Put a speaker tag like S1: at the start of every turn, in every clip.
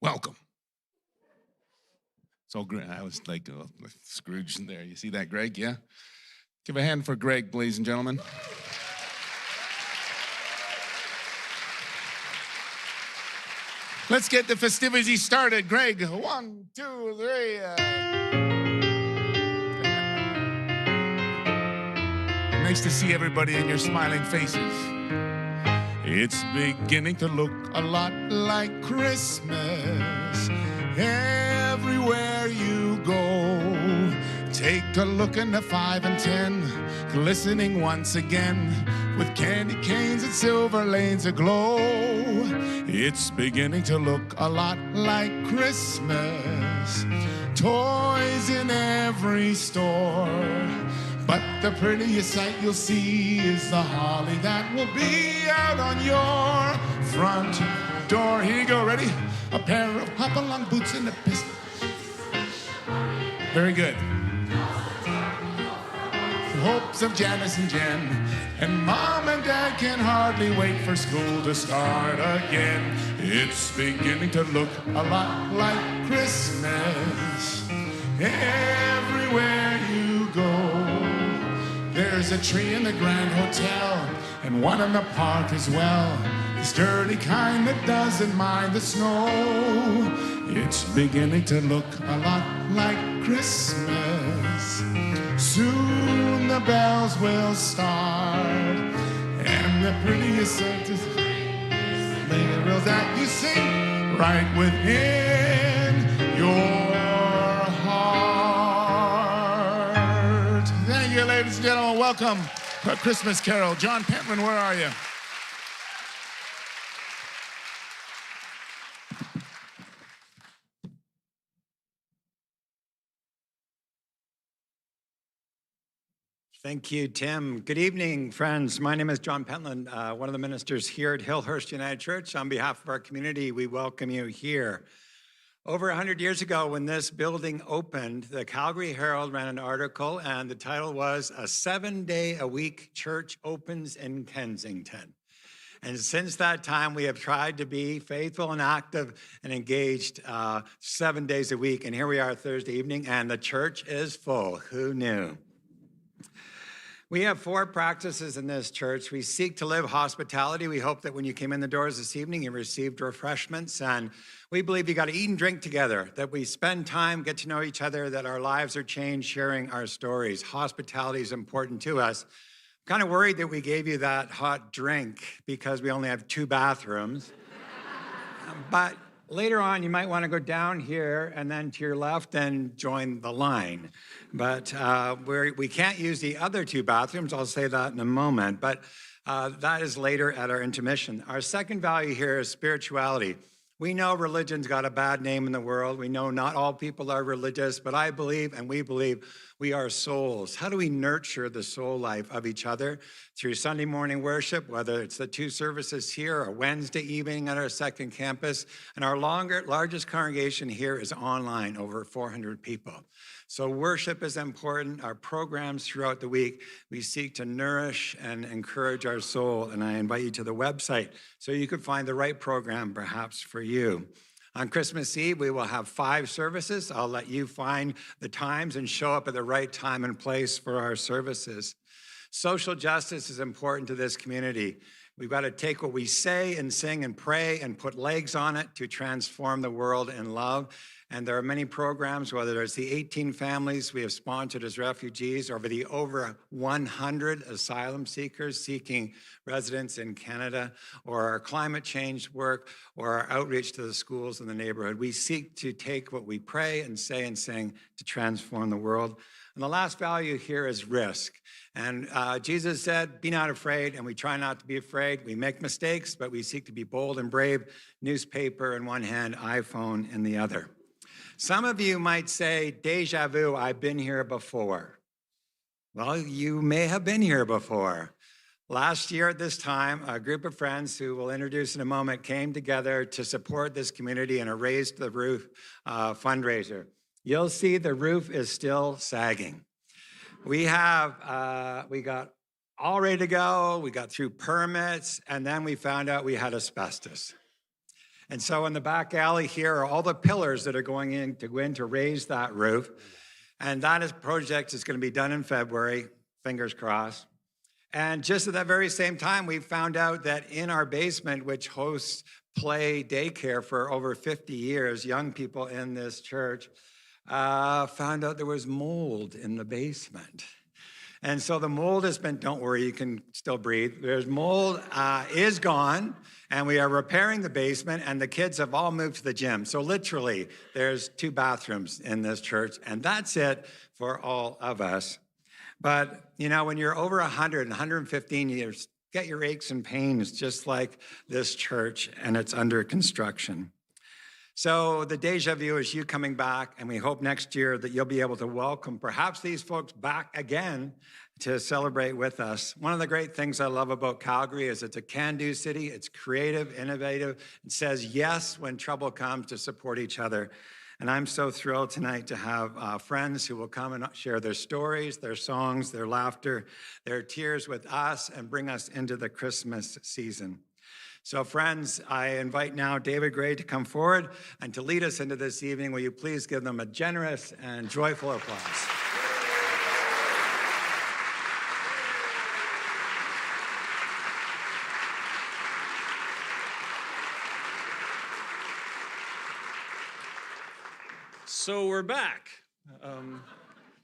S1: Welcome. So I was like Scrooge in there. You see that, Greg? Yeah? Give a hand for Greg, ladies and gentlemen. Let's get the festivities started. Greg, 1, 2, 3. Nice to see everybody in your smiling faces. It's beginning to look a lot like Christmas everywhere you go. Take a look in the 5 and 10, glistening once again with candy canes and silver lanes aglow. It's beginning to look a lot like Christmas, toys in every store. But the prettiest sight you'll see is the holly that will be out on your front door. Here you go, ready? A pair of hop-along boots and a pistol. Very good. Hopes of Janice and Jen, and Mom and Dad can hardly wait for school to start again. It's beginning to look a lot like Christmas everywhere you go. There's a tree in the Grand Hotel and one in the park as well. The sturdy kind that doesn't mind the snow. It's beginning to look a lot like Christmas. Soon the bells will start, and the prettiest Santa's carols that you sing right within your heart. Thank you, ladies and gentlemen. Welcome to A Christmas Carol. John Pentland, where are you?
S2: Thank you, Tim. Good evening, friends. My name is John Pentland, one of the ministers here at Hillhurst United Church. On behalf of our community, we welcome you here. Over 100 years ago, when this building opened, the Calgary Herald ran an article, and the title was, "A 7-day-a-week church opens in Kensington." And since that time, we have tried to be faithful and active and engaged 7 days a week. And here we are Thursday evening, and the church is full. Who knew? We have 4 practices in this church. We seek to live hospitality. We hope that when you came in the doors this evening, you received refreshments. And we believe you got to eat and drink together, that we spend time, get to know each other, that our lives are changed, sharing our stories. Hospitality is important to us. I'm kind of worried that we gave you that hot drink because we only have 2 bathrooms. But later on, you might want to go down here and then to your left and join the line. But we can't use the other 2 bathrooms. I'll say that in a moment. But that is later at our intermission. Our second value here is spirituality. We know religion's got a bad name in the world. We know not all people are religious, but I believe and we believe we are souls. How do we nurture the soul life of each other? Through Sunday morning worship, whether it's the 2 services here or Wednesday evening at our second campus. And our largest congregation here is online, over 400 people. So worship is important. Our programs throughout the week, we seek to nourish and encourage our soul. And I invite you to the website so you can find the right program perhaps for you. On Christmas Eve, we will have 5 services. I'll let you find the times and show up at the right time and place for our services. Social justice is important to this community. We've got to take what we say and sing and pray and put legs on it to transform the world in love. And there are many programs, whether it's the 18 families we have sponsored as refugees, or the over 100 asylum seekers seeking residence in Canada, or our climate change work, or our outreach to the schools in the neighborhood. We seek to take what we pray and say and sing to transform the world. And the last value here is risk. And Jesus said, be not afraid, and we try not to be afraid. We make mistakes, but we seek to be bold and brave. Newspaper in one hand, iPhone in the other. Some of you might say, deja vu, I've been here before. Well, you may have been here before. Last year at this time, a group of friends who we'll introduce in a moment came together to support this community in a Raise the Roof fundraiser. You'll see the roof is still sagging. We got all ready to go. We got through permits, and then we found out we had asbestos. And so in the back alley here are all the pillars that are going in to raise that roof. And project is going to be done in February, fingers crossed. And just at that very same time, we found out that in our basement, which hosts play daycare for over 50 years, young people in this church found out there was mold in the basement. And so the mold has been, don't worry, you can still breathe. There's mold is gone, and we are repairing the basement, and the kids have all moved to the gym. So literally, there's 2 bathrooms in this church, and that's it for all of us. But, you know, when you're over 100 and 115 years, get your aches and pains just like this church, and it's under construction. So the deja vu is you coming back, and we hope next year that you'll be able to welcome perhaps these folks back again to celebrate with us. One of the great things I love about Calgary is it's a can-do city. It's creative, innovative. It says yes when trouble comes to support each other. And I'm so thrilled tonight to have friends who will come and share their stories, their songs, their laughter, their tears with us and bring us into the Christmas season. So friends, I invite now David Gray to come forward and to lead us into this evening. Will you please give them a generous and joyful applause?
S3: So we're back.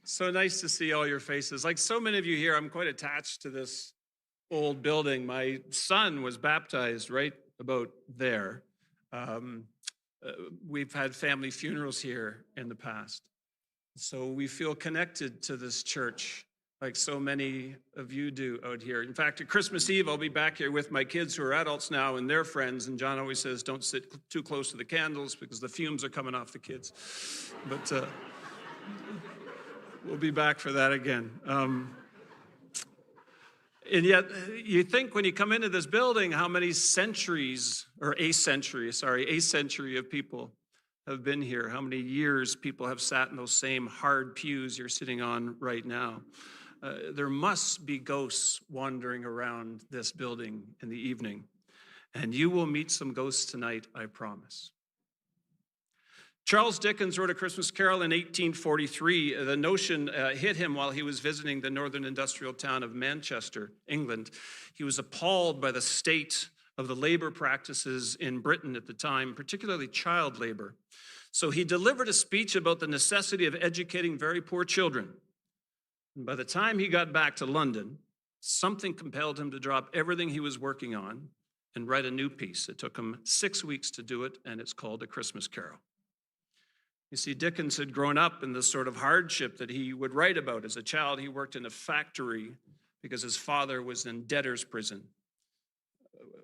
S3: So nice to see all your faces. Like so many of you here, I'm quite attached to this old building. My son was baptized right about there. We've had family funerals here in the past. So we feel connected to this church like so many of you do out here. In fact, at Christmas Eve, I'll be back here with my kids who are adults now and their friends. And John always says, don't sit too close to the candles because the fumes are coming off the kids. But we'll be back for that again. And yet, you think when you come into this building, how many centuries, or a century of people have been here, how many years people have sat in those same hard pews you're sitting on right now. There must be ghosts wandering around this building in the evening, and you will meet some ghosts tonight, I promise. Charles Dickens wrote A Christmas Carol in 1843. The notion hit him while he was visiting the northern industrial town of Manchester, England. He was appalled by the state of the labor practices in Britain at the time, particularly child labor. So he delivered a speech about the necessity of educating very poor children. And by the time he got back to London, something compelled him to drop everything he was working on and write a new piece. It took him 6 weeks to do it, and it's called A Christmas Carol. You see, Dickens had grown up in this sort of hardship that he would write about. As a child, he worked in a factory because his father was in debtor's prison.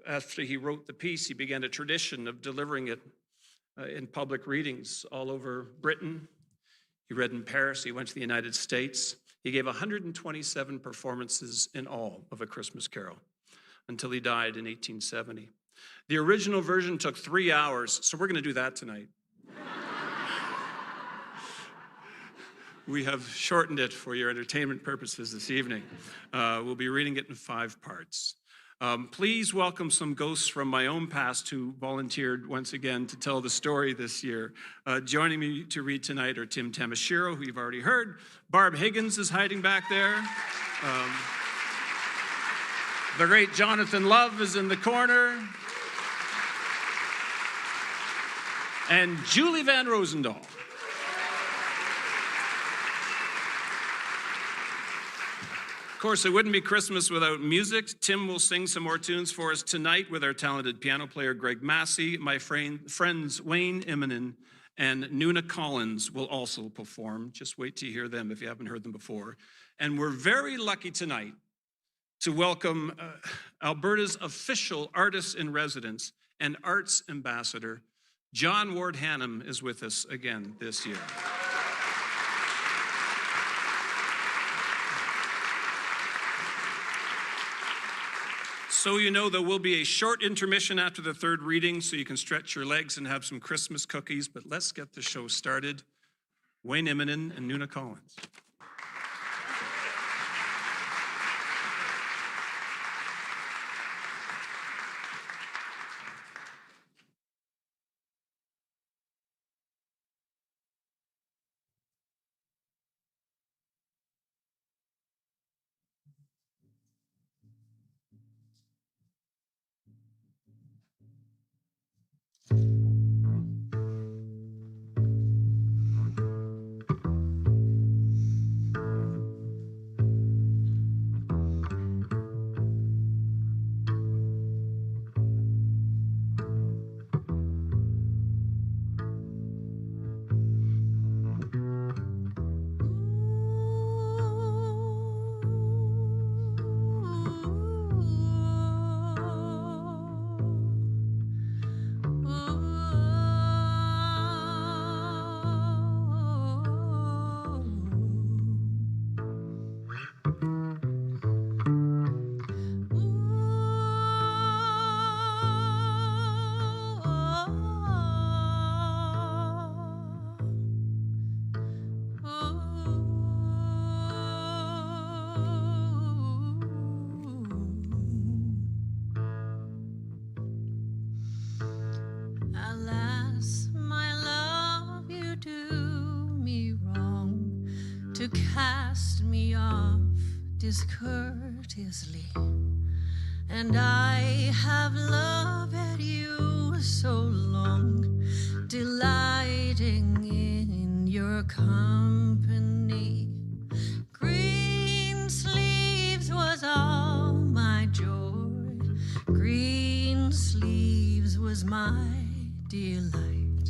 S3: After he wrote the piece, he began a tradition of delivering it in public readings all over Britain. He read in Paris. He went to the United States. He gave 127 performances in all of A Christmas Carol until he died in 1870. The original version took 3 hours, so we're going to do that tonight. We have shortened it for your entertainment purposes this evening. We'll be reading it in 5 parts. Please welcome some ghosts from my own past who volunteered once again to tell the story this year. Joining me to read tonight are Tim Tamashiro, who you've already heard. Barb Higgins is hiding back there. The great Jonathan Love is in the corner. And Julie Van Rosendaal. Of course, it wouldn't be Christmas without music. Tim will sing some more tunes for us tonight with our talented piano player, Greg Massey. My friends Wayne Immonen and Nuna Collins will also perform. Just wait to hear them if you haven't heard them before. And we're very lucky tonight to welcome Alberta's official artist in residence and arts ambassador, John Ward Hannam, is with us again this year. So you know there will be a short intermission after the third reading so you can stretch your legs and have some Christmas cookies, but let's get the show started. Wayne Immonen and Nuna Collins.
S4: to cast me off discourteously, and I have loved you so long, delighting in your company. Green sleeves was all my joy, green sleeves was my delight.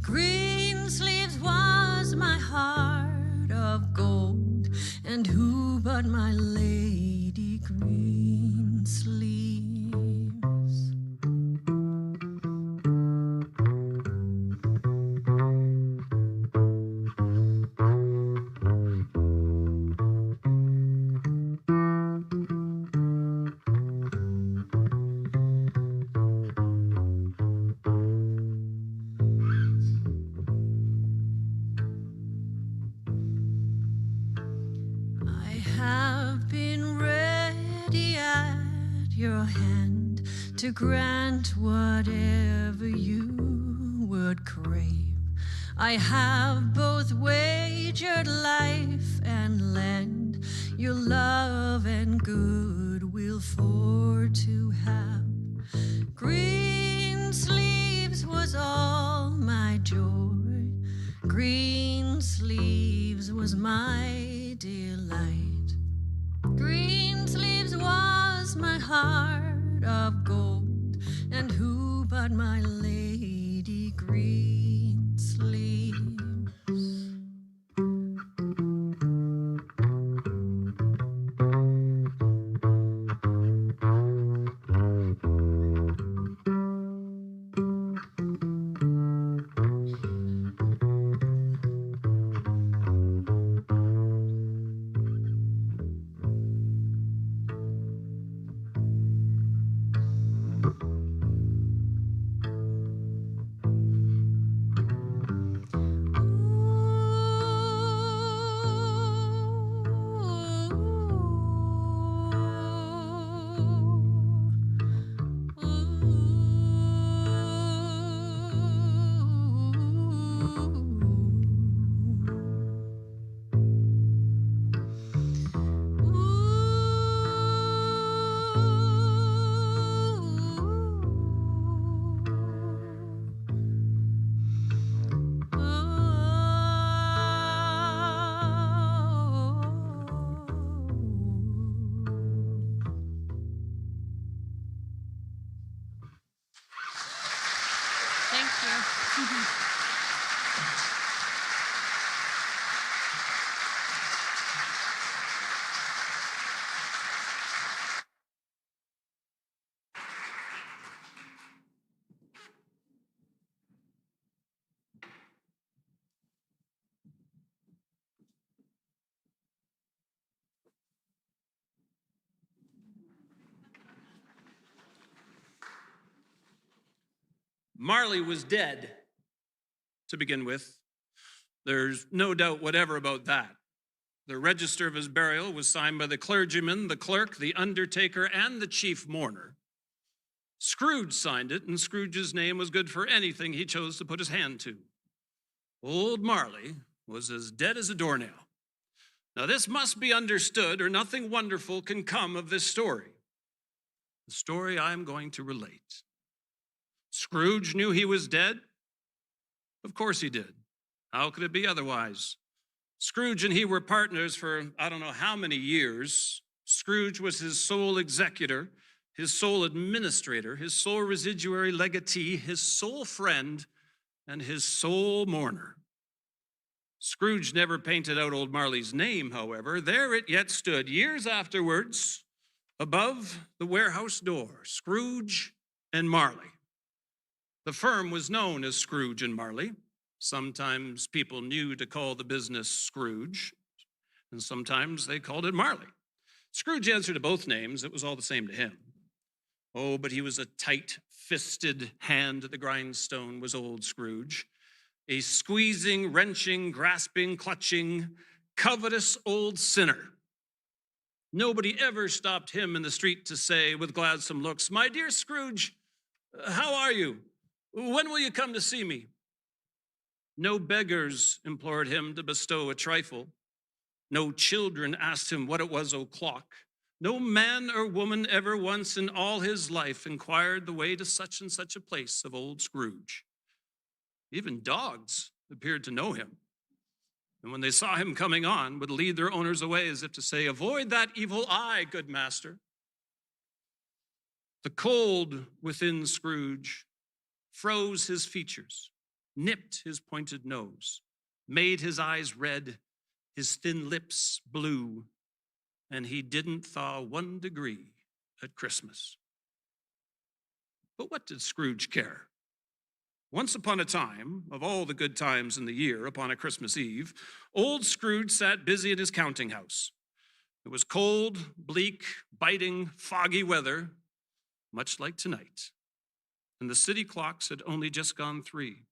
S4: Green sleeves was my heart of gold, and who but my lady green sleeves? I have been ready at your hand to grant whatever you would crave. I have both wagered life and lend your love and goodwill for to have. Green sleeves was all my joy, green sleeves was my delight. Green sleeves was my heart of gold, and who but my lady green sleeves? Thank you.
S3: Marley was dead, to begin with. There's no doubt whatever about that. The register of his burial was signed by the clergyman, the clerk, the undertaker, and the chief mourner. Scrooge signed it, and Scrooge's name was good for anything he chose to put his hand to. Old Marley was as dead as a doornail. Now, this must be understood, or nothing wonderful can come of this story. The story I'm going to relate. Scrooge knew he was dead? Of course he did. How could it be otherwise? Scrooge and he were partners for I don't know how many years. Scrooge was his sole executor, his sole administrator, his sole residuary legatee, his sole friend, and his sole mourner. Scrooge never painted out old Marley's name, however. There it yet stood, years afterwards, above the warehouse door, Scrooge and Marley. The firm was known as Scrooge and Marley. Sometimes people knew to call the business Scrooge, and sometimes they called it Marley. Scrooge answered to both names. It was all the same to him. Oh, but he was a tight-fisted hand at the grindstone, was old Scrooge. A squeezing, wrenching, grasping, clutching, covetous old sinner. Nobody ever stopped him in the street to say with gladsome looks, "My dear Scrooge, how are you? When will you come to see me?" No beggars implored him to bestow a trifle. No children asked him what it was o'clock. No man or woman ever once in all his life inquired the way to such and such a place of old Scrooge. Even dogs appeared to know him, and when they saw him coming on, would lead their owners away as if to say, "Avoid that evil eye, good master." The cold within Scrooge froze his features, nipped his pointed nose, made his eyes red, his thin lips blue, and he didn't thaw 1 degree at Christmas. But what did Scrooge care? Once upon a time, of all the good times in the year, upon a Christmas Eve, old Scrooge sat busy in his counting house. It was cold, bleak, biting, foggy weather, much like tonight. And the city clocks had only just gone 3,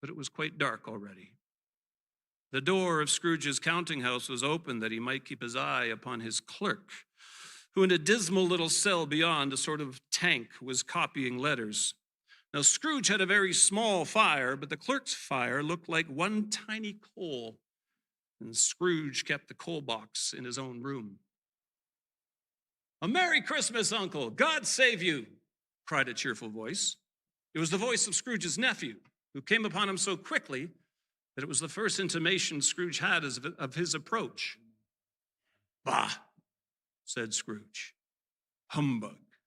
S3: but it was quite dark already. The door of Scrooge's counting house was open that he might keep his eye upon his clerk, who in a dismal little cell beyond, a sort of tank, was copying letters. Now, Scrooge had a very small fire, but the clerk's fire looked like one tiny coal, and Scrooge kept the coal box in his own room. "A Merry Christmas, Uncle! God save you!" cried a cheerful voice. It was the voice of Scrooge's nephew, who came upon him so quickly that it was the first intimation Scrooge had of his approach. "Bah," said Scrooge. "Humbug."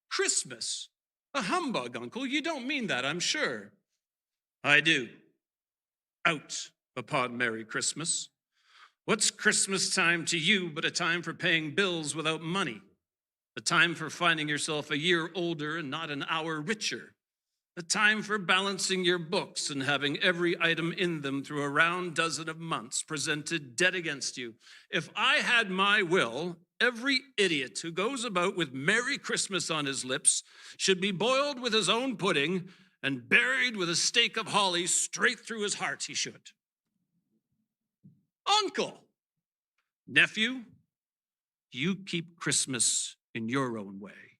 S3: "Christmas? A humbug, Uncle? You don't mean that, I'm sure." "I do. Out upon Merry Christmas. What's Christmas time to you but a time for paying bills without money? A time for finding yourself a year older and not an hour richer? A time for balancing your books and having every item in them through a round dozen of months presented dead against you? If I had my will, every idiot who goes about with Merry Christmas on his lips should be boiled with his own pudding and buried with a stake of holly straight through his heart, he should." "Uncle!" "Nephew, you keep Christmas in your own way,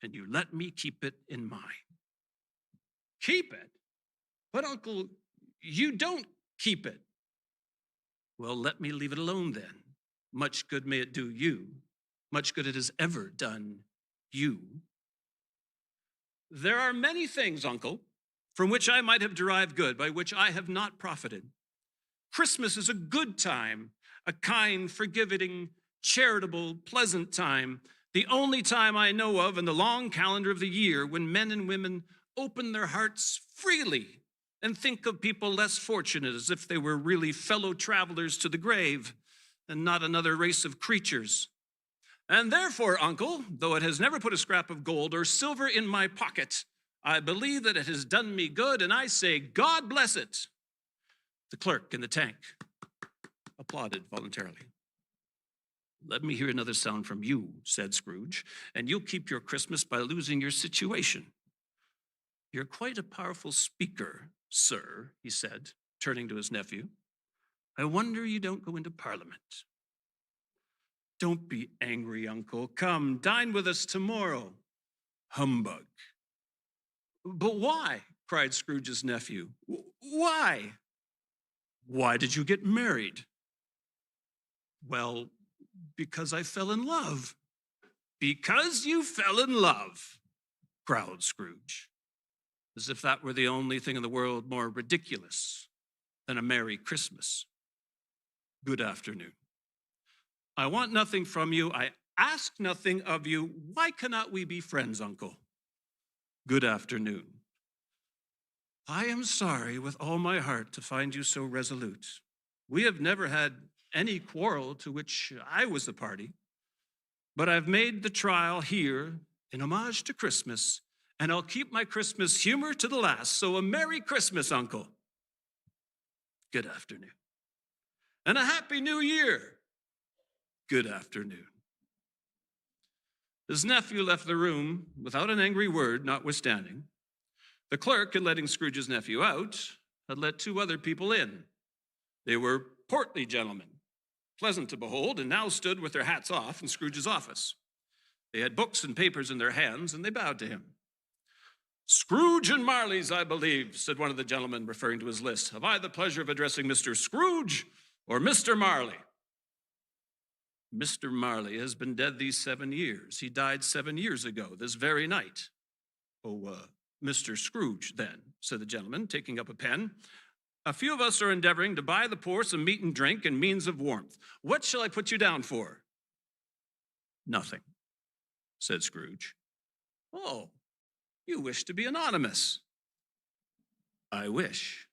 S3: and you let me keep it in mine." "Keep it? But, Uncle, you don't keep it." "Well, let me leave it alone then. Much good may it do you, much good it has ever done you." "There are many things, Uncle, from which I might have derived good, by which I have not profited. Christmas is a good time, a kind, forgiving, charitable, pleasant time, the only time I know of in the long calendar of the year when men and women open their hearts freely and think of people less fortunate as if they were really fellow travelers to the grave and not another race of creatures. And therefore, Uncle, though it has never put a scrap of gold or silver in my pocket, I believe that it has done me good, and I say, God bless it." The clerk in the tank applauded voluntarily. "Let me hear another sound from you," said Scrooge, "and you'll keep your Christmas by losing your situation." "You're quite a powerful speaker, sir," he said, turning to his nephew. "I wonder you don't go into Parliament." "Don't be angry, Uncle. Come, dine with us tomorrow." "Humbug." "But why?" cried Scrooge's nephew. "Why?" "Why did you get married?" "Well, because I fell in love." "Because you fell in love," growled Scrooge, as if that were the only thing in the world more ridiculous than a Merry Christmas. "Good afternoon. I want nothing from you. I ask nothing of you. Why cannot we be friends, Uncle?" "Good afternoon. I am sorry with all my heart to find you so resolute. We have never had any quarrel to which I was the party, but I've made the trial here in homage to Christmas, and I'll keep my Christmas humor to the last. So a Merry Christmas, Uncle." "Good afternoon." "And a Happy New Year." "Good afternoon." His nephew left the room without an angry word, notwithstanding. The clerk, in letting Scrooge's nephew out, had let 2 other people in. They were portly gentlemen, pleasant to behold, and now stood with their hats off in Scrooge's office. They had books and papers in their hands, and they bowed to him. "Scrooge and Marley's, I believe," said one of the gentlemen, referring to his list. "Have I the pleasure of addressing Mr. Scrooge or Mr. Marley? Mr. Marley has been dead these 7 years. He died 7 years ago, this very night. Oh, Mr. Scrooge, then, said the gentleman, taking up a pen. A few of us are endeavoring to buy the poor some meat and drink and means of warmth. What shall I put you down for? Nothing, said Scrooge. Oh, you wish to be anonymous. I wish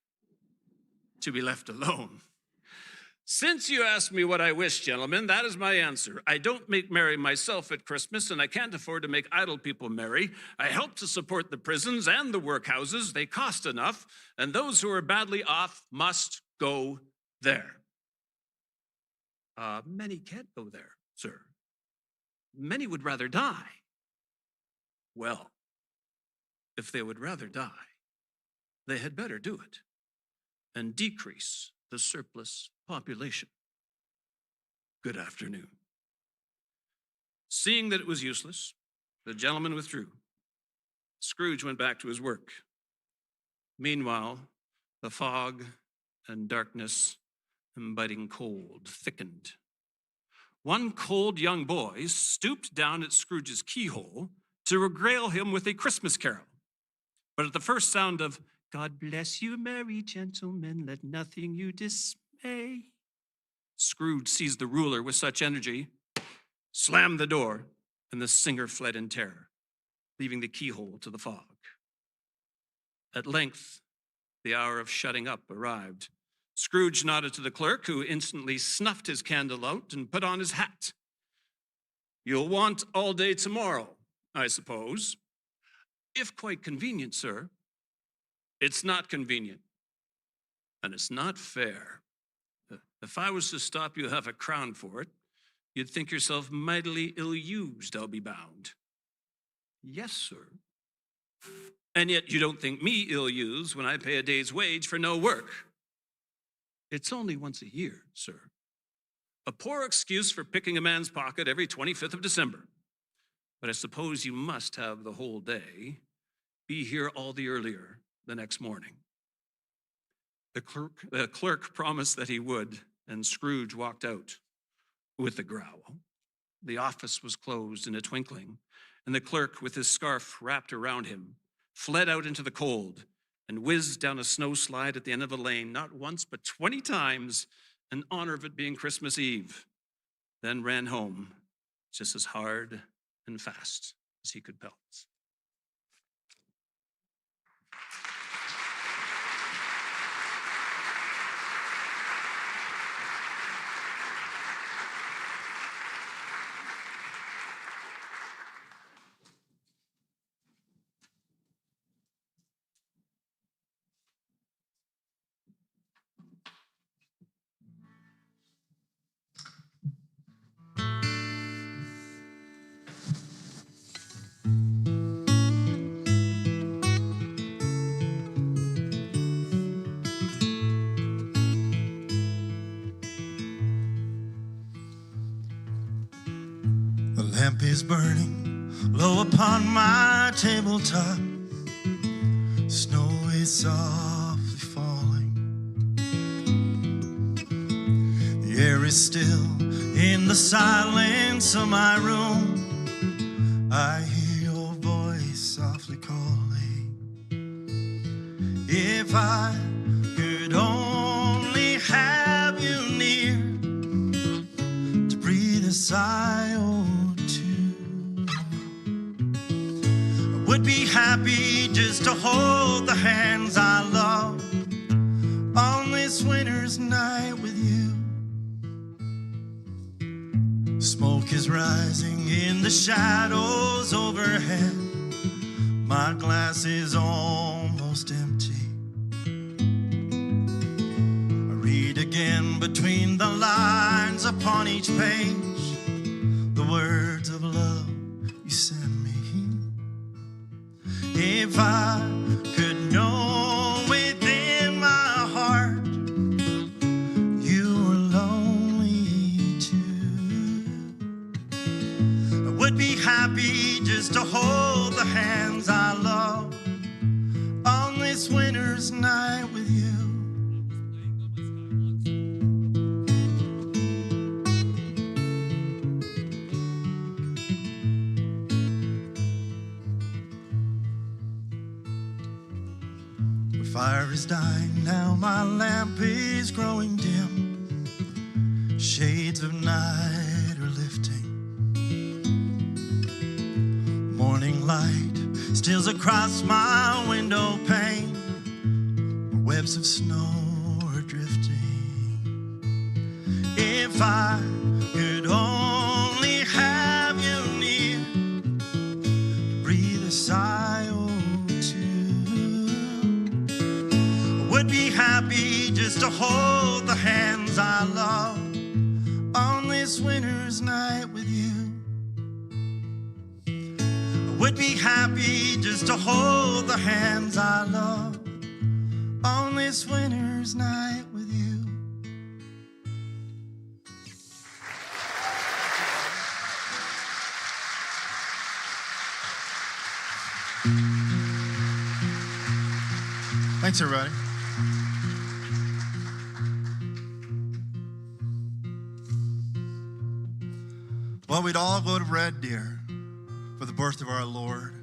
S3: to be left alone. Since you asked me what I wish, gentlemen, that is my answer. I don't make merry myself at Christmas, and I can't afford to make idle people merry. I help to support the prisons and the workhouses. They cost enough, and those who are badly off must go there. Many can't go there, sir. Many would rather die. Well, if they would rather die, they had better do it and decrease the surplus population. Good afternoon. Seeing that it was useless, the gentleman withdrew. Scrooge went back to his work. Meanwhile, the fog and darkness and biting cold thickened. One cold young boy stooped down at Scrooge's keyhole to regale him with a Christmas carol. But at the first sound of "God bless you, merry gentlemen, let nothing you dismay," Scrooge seized the ruler with such energy, slammed the door, and the singer fled in terror, leaving the keyhole to the fog. At length, the hour of shutting up arrived. Scrooge nodded to the clerk, who instantly snuffed his candle out and put on his hat. "You'll want all day tomorrow, I suppose." "If quite convenient, sir." "It's not convenient, and it's not fair. If I was to stop you half a crown for it, you'd think yourself mightily ill-used, I'll be bound." "Yes, sir." "And yet you don't think me ill-used when I pay a day's wage for no work." "It's only once a year, sir. A poor excuse for picking a man's pocket every 25th of December. But I suppose you must have the whole day. Be here all the earlier the next morning." The clerk promised that he would, and Scrooge walked out with a growl. The office was closed in a twinkling, and the clerk, with his scarf wrapped around him, fled out into the cold and whizzed down a snow slide at the end of a lane, not once but 20 times, in honor of it being Christmas Eve, then ran home just as hard and fast as he could pelt.
S5: The lamp is burning low upon my tabletop. Snow is softly falling. The air is still in the silence of my room. I hear your voice softly calling. If I could only have you near to breathe a sigh or two, I would be happy just to hold the hands I love on this winter's night with you. Smoke is rising in the shadows overhead. My glass is almost empty. I read again between the lines upon each page the words of love you sent me. If I could know within my heart you were lonely too, I would be happy just to hold the hands I love on this winter's night with you. fire is dying now, my lamp is growing dim. Shades of night are lifting. Morning light steals across my window pane. Webs of snow are drifting. If I could only have you near, to breathe a sigh or two, I would be happy just to hold the hands I love on this winter's night with you. I would be happy just to hold the hands I love on this winter's night with you. Thanks, everybody. Well, we'd all go to Red Deer for the birth of our Lord.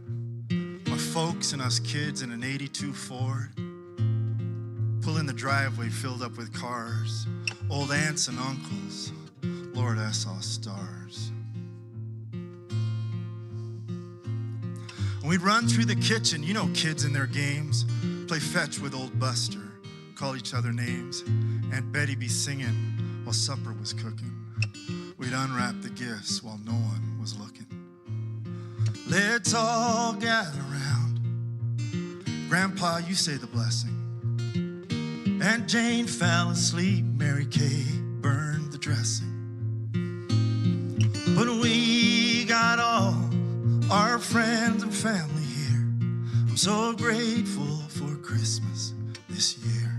S5: My folks and us kids in an 82 Ford. Pull in the driveway filled up with cars. Old aunts and uncles. Lord, I saw stars. And we'd run through the kitchen. You know kids in their games. Play fetch with old Buster. Call each other names. Aunt Betty be singing while supper was cooking. We'd unwrap the gifts while no one was looking. Let's all gather around. Grandpa, you say the blessing. Aunt Jane fell asleep. Mary Kay burned the dressing. But we got all our friends and family here. I'm so grateful for Christmas this year.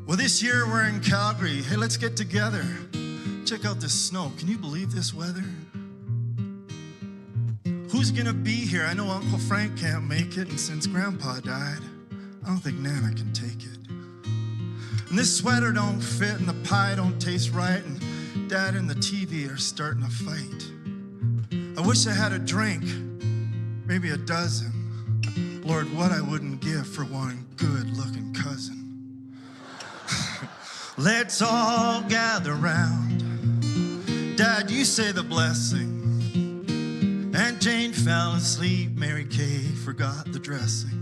S5: Well, this year we're in Calgary. Hey, let's get together. Check out this snow. Can you believe this weather? Who's gonna be here? I know Uncle Frank can't make it, and since Grandpa died, I don't think Nana can take it. And this sweater don't fit, and the pie don't taste right, and Dad and the TV are starting a fight. I wish I had a drink, maybe a dozen. Lord, what I wouldn't give for one good-looking cousin. Let's all gather round. Dad, you say the blessing. Aunt Jane fell asleep. Mary Kay forgot the dressing.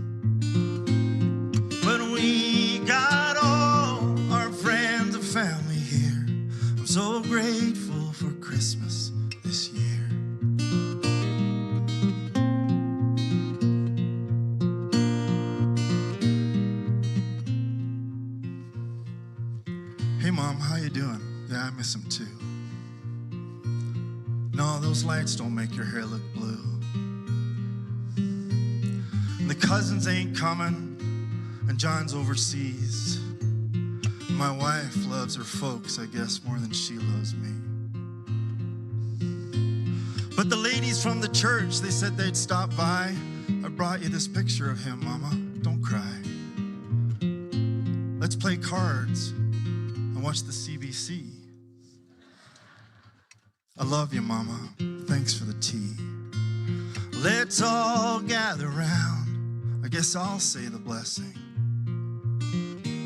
S5: But we got all our friends and family here. I'm so grateful for Christmas this year. Hey, Mom, how you doing? Yeah, I miss him too. No, those lights don't make your hair look blue. And the cousins ain't coming, and John's overseas. My wife loves her folks, I guess, more than she loves me. But the ladies from the church, they said they'd stop by. I brought you this picture of him, Mama. Don't cry. Let's play cards and watch the CBC. I love you, Mama. Thanks for the tea. Let's all gather round. I guess I'll say the blessing.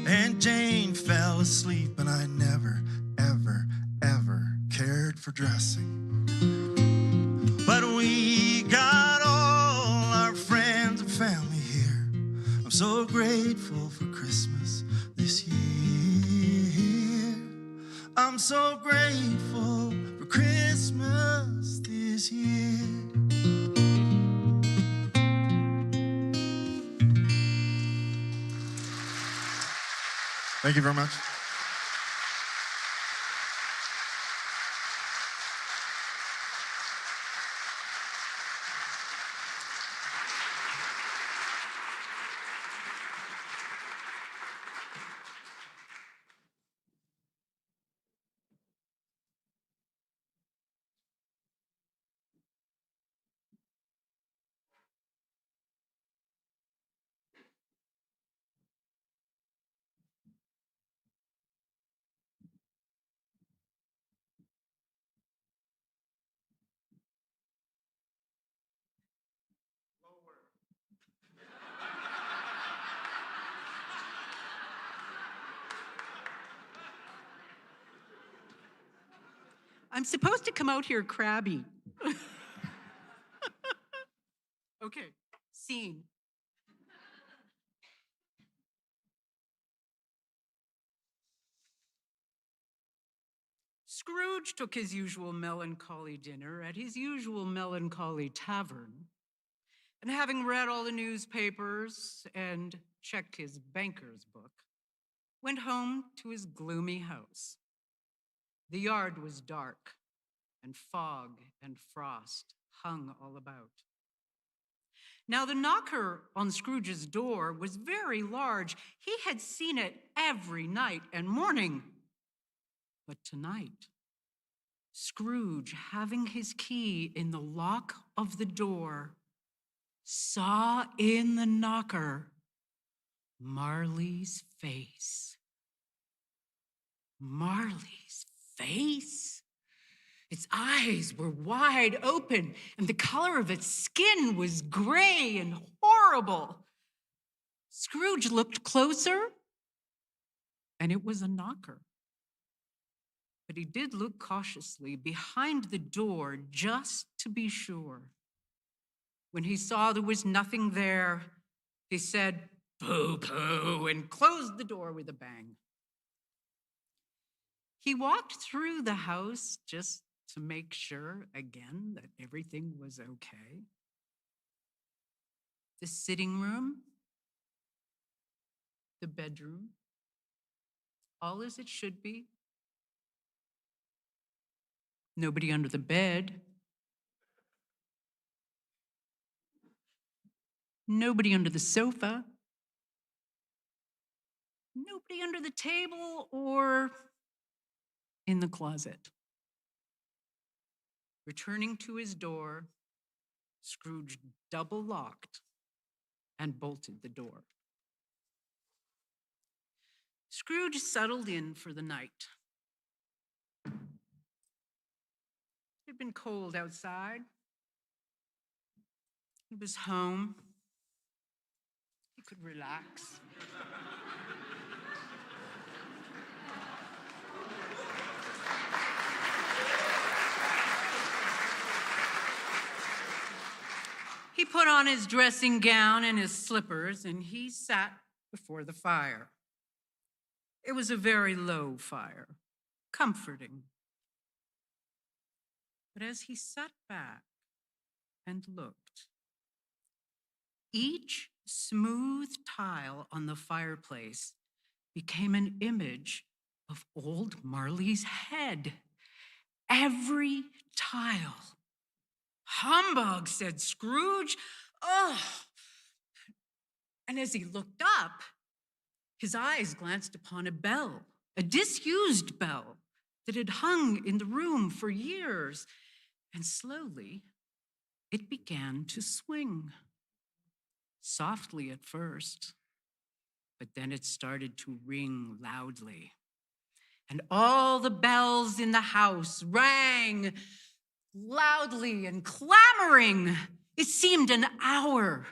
S5: Aunt Jane fell asleep, and I never, ever, ever cared for dressing. But we got all our friends and family here. I'm so grateful for Christmas this year. I'm so grateful for Christmas this year. Thank you very much.
S6: I'm supposed to come out here crabby. Okay, scene. Scrooge took his usual melancholy dinner at his usual melancholy tavern, and having read all the newspapers and checked his banker's book, went home to his gloomy house. The yard was dark, and fog and frost hung all about. Now, the knocker on Scrooge's door was very large. He had seen it every night and morning. But tonight, Scrooge, having his key in the lock of the door, saw in the knocker Marley's face. Marley's face? Its eyes were wide open, and the color of its skin was gray and horrible. Scrooge looked closer, and it was a knocker. But he did look cautiously behind the door just to be sure. When he saw there was nothing there, he said, "Pooh-pooh," and closed the door with a bang. He walked through the house just to make sure again that everything was okay. The sitting room, the bedroom, all as it should be. Nobody under the bed. Nobody under the sofa. Nobody under the table or in the closet. Returning to his door, Scrooge double locked and bolted the door. Scrooge settled in for the night. It had been cold outside. He was home. He could relax. He put on his dressing gown and his slippers, and he sat before the fire. It was a very low fire, comforting. But as he sat back and looked, each smooth tile on the fireplace became an image of old Marley's head. Every tile. "Humbug," said Scrooge. "Oh." And as he looked up, his eyes glanced upon a bell, a disused bell that had hung in the room for years. And slowly, it began to swing. Softly at first, but then it started to ring loudly. And all the bells in the house rang loudly and clamoring. It seemed an hour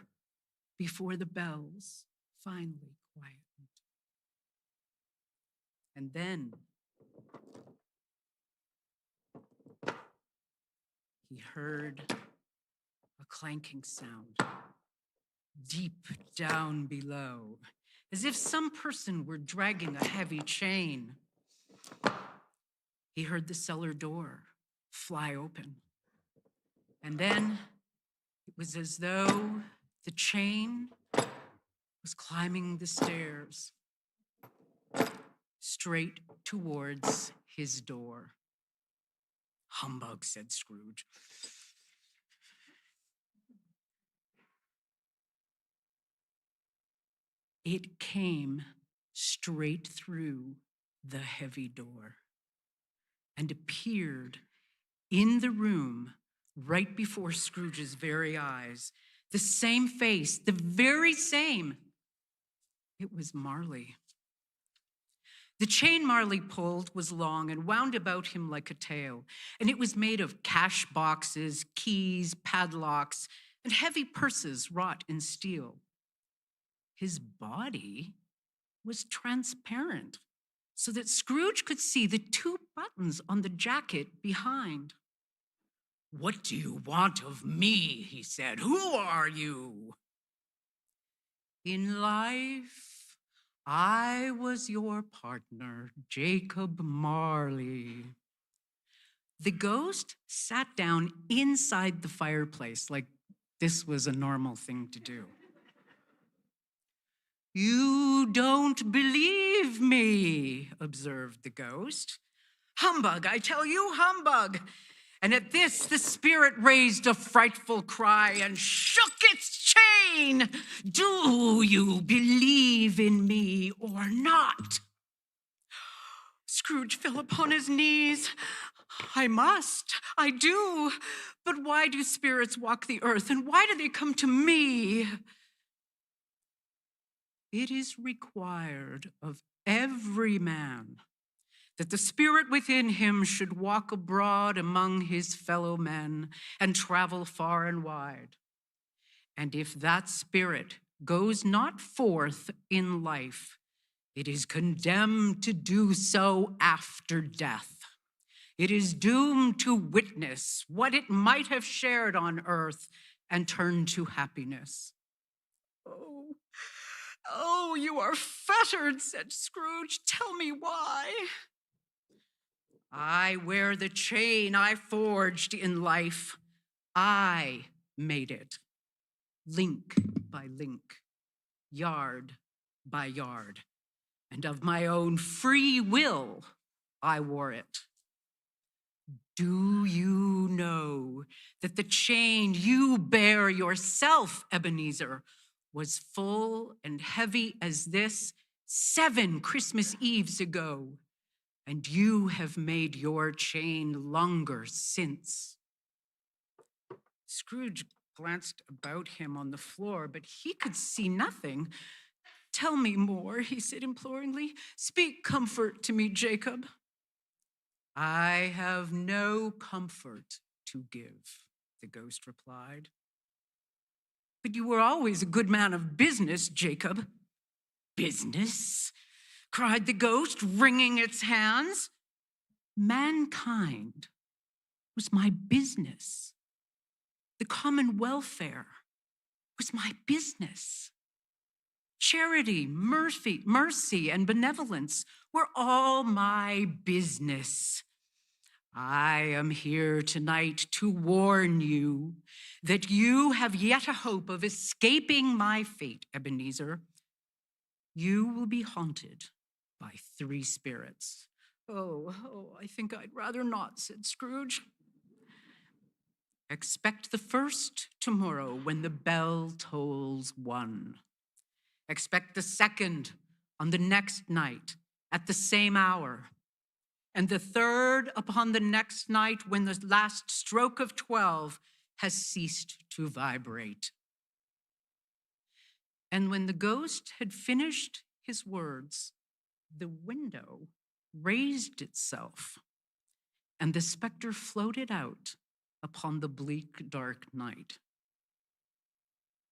S6: before the bells finally quietened. And then he heard a clanking sound deep down below, as if some person were dragging a heavy chain. He heard the cellar door fly open. And then it was as though the chain was climbing the stairs straight towards his door. "Humbug," said Scrooge. It came straight through the heavy door and appeared in the room right before Scrooge's very eyes. The same face, the very same. It was Marley. The chain Marley pulled was long and wound about him like a tail, and it was made of cash boxes, keys, padlocks, and heavy purses wrought in steel. His body was transparent, so that Scrooge could see the two buttons on the jacket behind. "What do you want of me?" he said. "Who are you?" "In life, I was your partner, Jacob Marley." The ghost sat down inside the fireplace like this was a normal thing to do. "You don't believe me," observed the ghost. "Humbug, I tell you, humbug." And at this, the spirit raised a frightful cry and shook its chain. "Do you believe in me or not?" Scrooge fell upon his knees. "I must, I do. But why do spirits walk the earth, and why do they come to me?" "It is required of every man that the spirit within him should walk abroad among his fellow men and travel far and wide. And if that spirit goes not forth in life, it is condemned to do so after death. It is doomed to witness what it might have shared on earth and turn to happiness." Oh, you are fettered," said Scrooge. "Tell me why." "I wear the chain I forged in life. I made it, link by link, yard by yard, and of my own free will, I wore it. Do you know that the chain you bear yourself, Ebenezer, was full and heavy as this 7 Christmas Eves ago, and you have made your chain longer since?" Scrooge glanced about him on the floor, but he could see nothing. "Tell me more," he said imploringly. "Speak comfort to me, Jacob." "I have no comfort to give," the ghost replied. "But you were always a good man of business, Jacob." "Business?" cried the ghost, wringing its hands. "Mankind was my business. The common welfare was my business. Charity, mercy, and benevolence were all my business. I am here tonight to warn you that you have yet a hope of escaping my fate, Ebenezer. You will be haunted by 3 spirits. Oh, I think I'd rather not," said Scrooge. "Expect the first tomorrow when the bell tolls 1. Expect the second on the next night at the same hour, and the third upon the next night when the last stroke of 12 has ceased to vibrate." And when the ghost had finished his words, the window raised itself, and the specter floated out upon the bleak, dark night.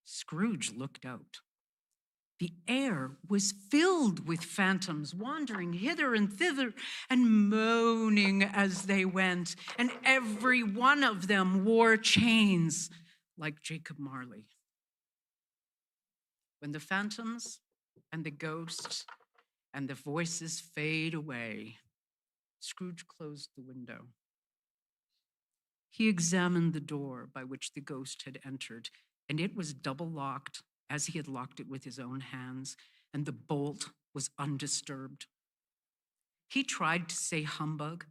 S6: Scrooge looked out. The air was filled with phantoms wandering hither and thither and moaning as they went, and every one of them wore chains like Jacob Marley. When the phantoms and the ghosts and the voices fade away, Scrooge closed the window. He examined the door by which the ghost had entered, and it was double locked, as he had locked it with his own hands, and the bolt was undisturbed. He tried to say humbug,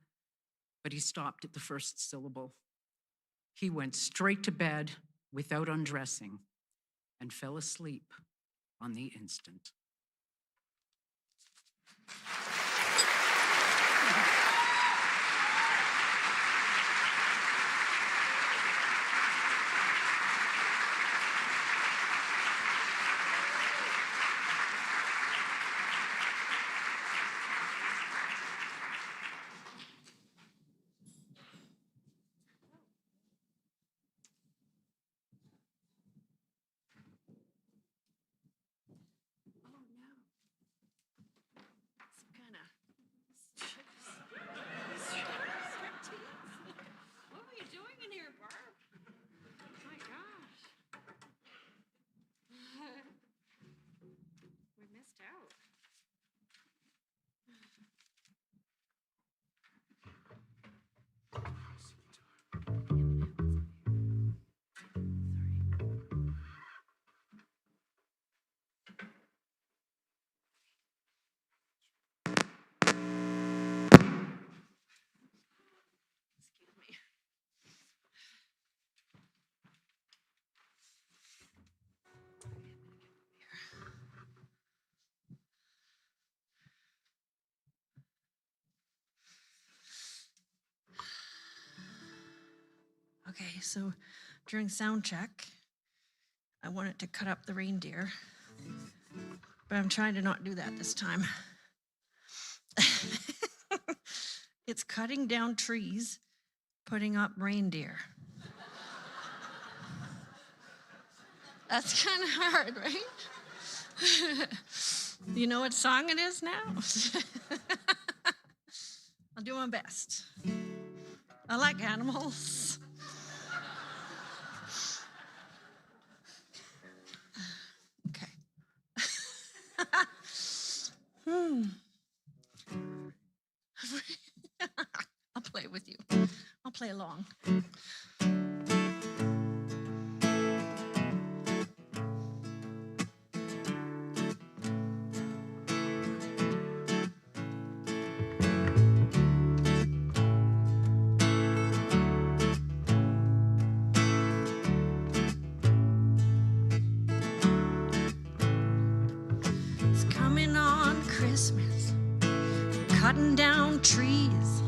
S6: but he stopped at the first syllable. He went straight to bed without undressing and fell asleep on the instant.
S4: Okay, so during sound check, I wanted to cut up the reindeer, but I'm trying to not do that this time. It's cutting down trees, putting up reindeer. That's kind of hard, right? You know what song it is now? I'll do my best. I like animals. Okay. I'll play with you. I'll play along. It's coming on Christmas, cutting down trees,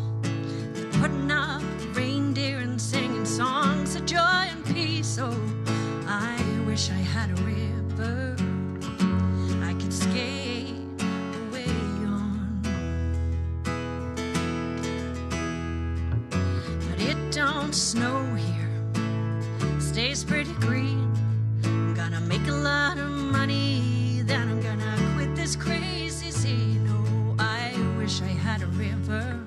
S4: putting up reindeer and singing songs of joy and peace. Oh, I wish I had a river I could skate away on. But it don't snow here, stays pretty green. I'm gonna make a lot of money, then I'm gonna quit this crazy scene. Oh, I wish I had a river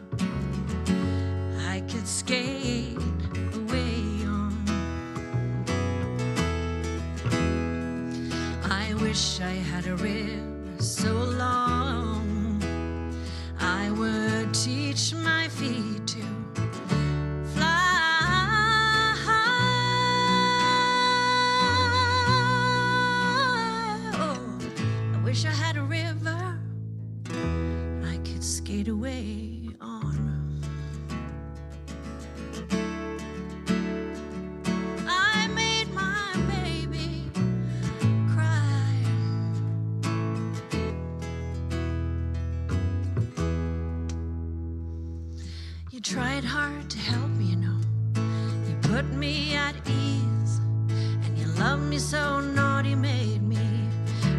S4: I could skate away on. I wish I had a river so long I would teach my feet to wish I had a river I could skate away on. I made my baby cry. You tried hard to help me, you know. You put me at ease, and you loved me so naughty, made me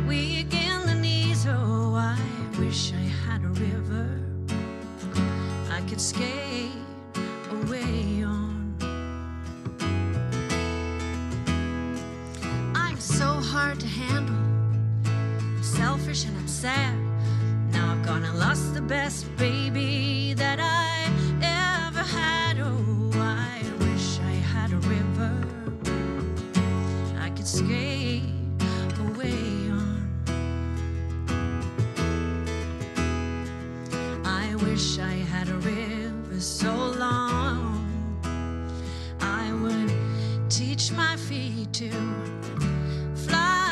S4: weak in the knees. Oh, I wish I had a river I could skate away on. I'm so hard to handle, I'm selfish and I'm sad. Now I've gone and lost the best baby that I ever had. Oh, I wish I had a river I could skate away on. I wish I had a river so long I would teach my feet to fly.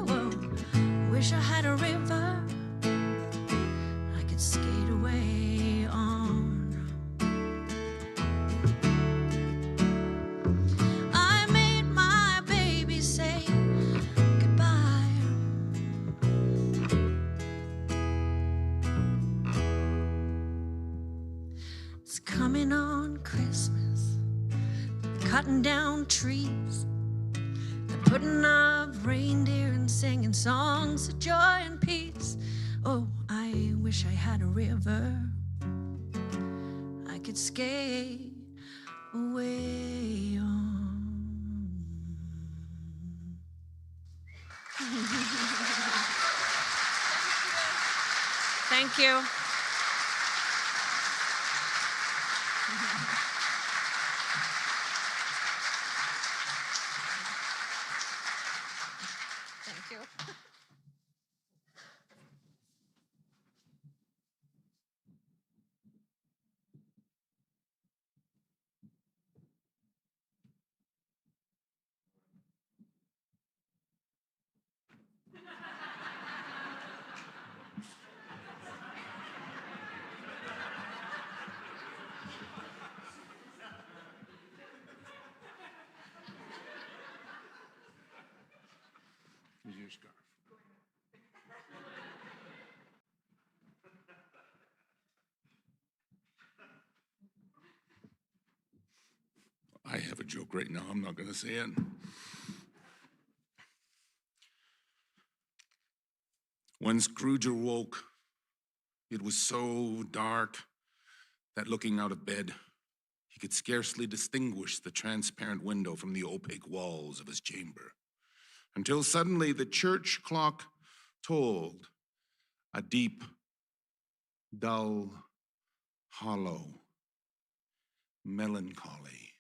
S4: Whoa. Wish I had a river I could skate away on. I made my baby say goodbye. It's coming on Christmas, cutting down trees, they're putting up reindeer and singing songs of joy and peace. Oh, I wish I had a river I could skate away on. Thank you. Thank you.
S1: Here's your scarf. joke right now. I'm not going to say it. When Scrooge awoke, it was so dark that looking out of bed, he could scarcely distinguish the transparent window from the opaque walls of his chamber, until suddenly the church clock tolled a deep, dull, hollow, melancholy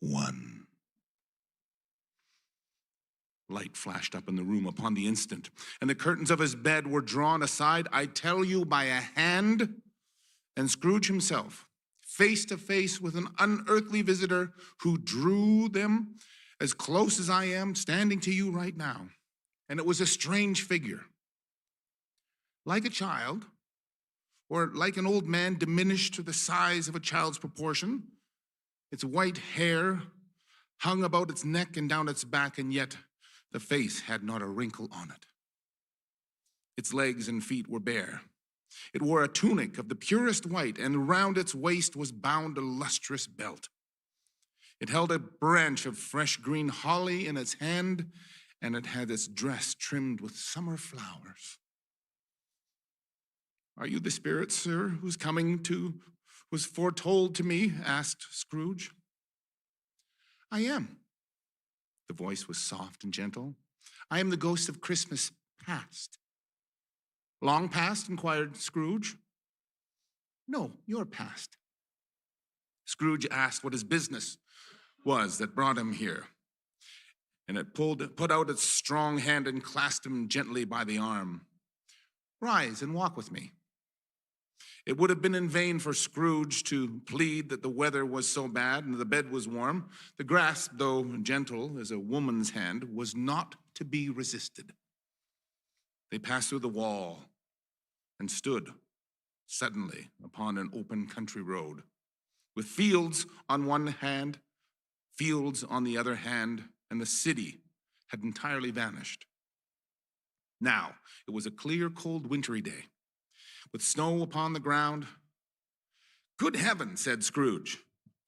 S1: 1. Light flashed up in the room upon the instant, and the curtains of his bed were drawn aside, I tell you, by a hand, and Scrooge himself, face to face with an unearthly visitor who drew them as close as I am standing to you right now. And it was a strange figure, like a child, or like an old man diminished to the size of a child's proportion. Its white hair hung about its neck and down its back, and yet the face had not a wrinkle on it. Its legs and feet were bare. It wore a tunic of the purest white, and round its waist was bound a lustrous belt. It held a branch of fresh green holly in its hand, and it had its dress trimmed with summer flowers. Are you the spirit, sir, whose coming was foretold to me? Asked Scrooge. I am. The voice was soft and gentle. I am the ghost of Christmas past. Long past? Inquired Scrooge. No, your past. Scrooge asked what his business was that brought him here, and it put out its strong hand and clasped him gently by the arm. Rise and walk with me. It would have been in vain for Scrooge to plead that the weather was so bad and the bed was warm. The grasp, though gentle as a woman's hand, was not to be resisted. They passed through the wall and stood suddenly upon an open country road, with fields on one hand, fields on the other hand, and the city had entirely vanished. Now, it was a clear, cold, wintry day, with snow upon the ground. Good heaven, said Scrooge,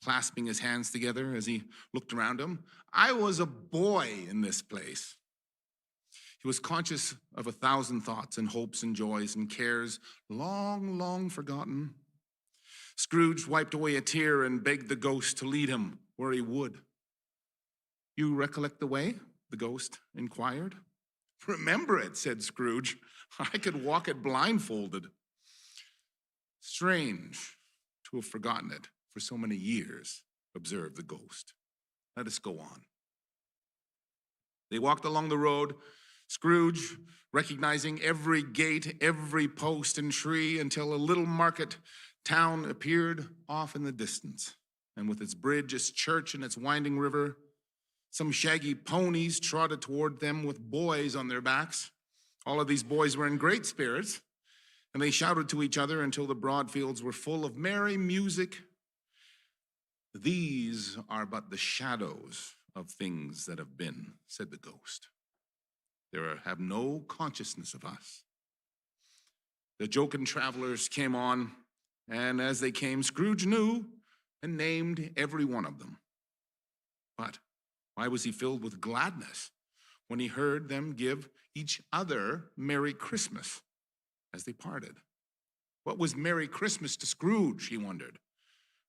S1: clasping his hands together as he looked around him. I was a boy in this place. He was conscious of 1,000 thoughts and hopes and joys and cares long, long forgotten. Scrooge wiped away a tear and begged the ghost to lead him where he would. You recollect the way? The ghost inquired. Remember it, said Scrooge. I could walk it blindfolded. Strange to have forgotten it for so many years, observed the ghost. Let us go on. They walked along the road, Scrooge recognizing every gate, every post and tree, until a little market town appeared off in the distance. And with its bridge, its church, and its winding river, some shaggy ponies trotted toward them with boys on their backs. All of these boys were in great spirits, and they shouted to each other until the broad fields were full of merry music. These are but the shadows of things that have been, said the ghost. They have no consciousness of us. The jocund travelers came on, and as they came, Scrooge knew and named every one of them. But why was he filled with gladness when he heard them give each other Merry Christmas as they parted? What was Merry Christmas to Scrooge, he wondered.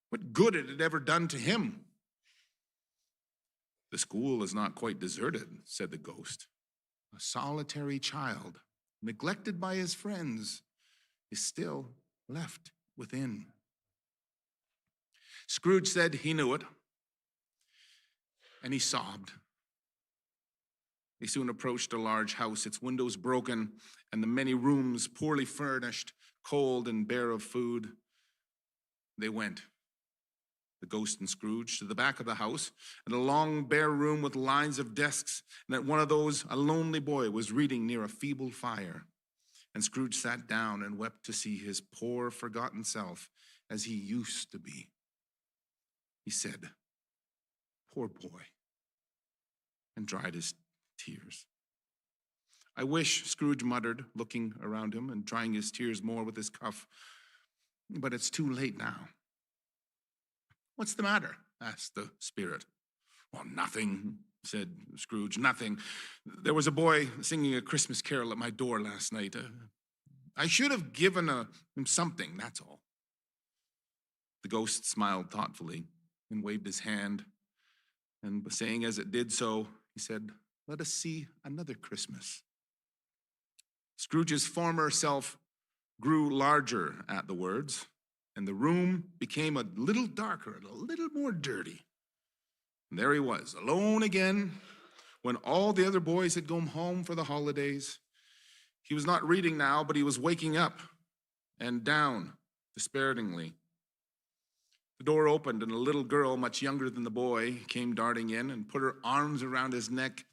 S1: What good had it ever done to him? The school is not quite deserted, said the ghost. A solitary child, neglected by his friends, is still left within. Scrooge said he knew it, and he sobbed. They soon approached a large house, its windows broken, and the many rooms poorly furnished, cold and bare of food. They went, the ghost and Scrooge, to the back of the house, and a long bare room with lines of desks, and at one of those a lonely boy was reading near a feeble fire. And Scrooge sat down and wept to see his poor, forgotten self as he used to be. He said, poor boy, and dried his tears. I wish, Scrooge muttered, looking around him and drying his tears more with his cuff, but it's too late now. What's the matter? asked the spirit. Well, nothing, said Scrooge, nothing. There was a boy singing a Christmas carol at my door last night. I should have given him something, that's all. The ghost smiled thoughtfully and waved his hand, and saying as it did so, he said, let us see another Christmas. Scrooge's former self grew larger at the words, and the room became a little darker and a little more dirty. And there he was, alone again, when all the other boys had gone home for the holidays. He was not reading now, but he was waking up and down despairingly. The door opened, and a little girl, much younger than the boy, came darting in and put her arms around his neck.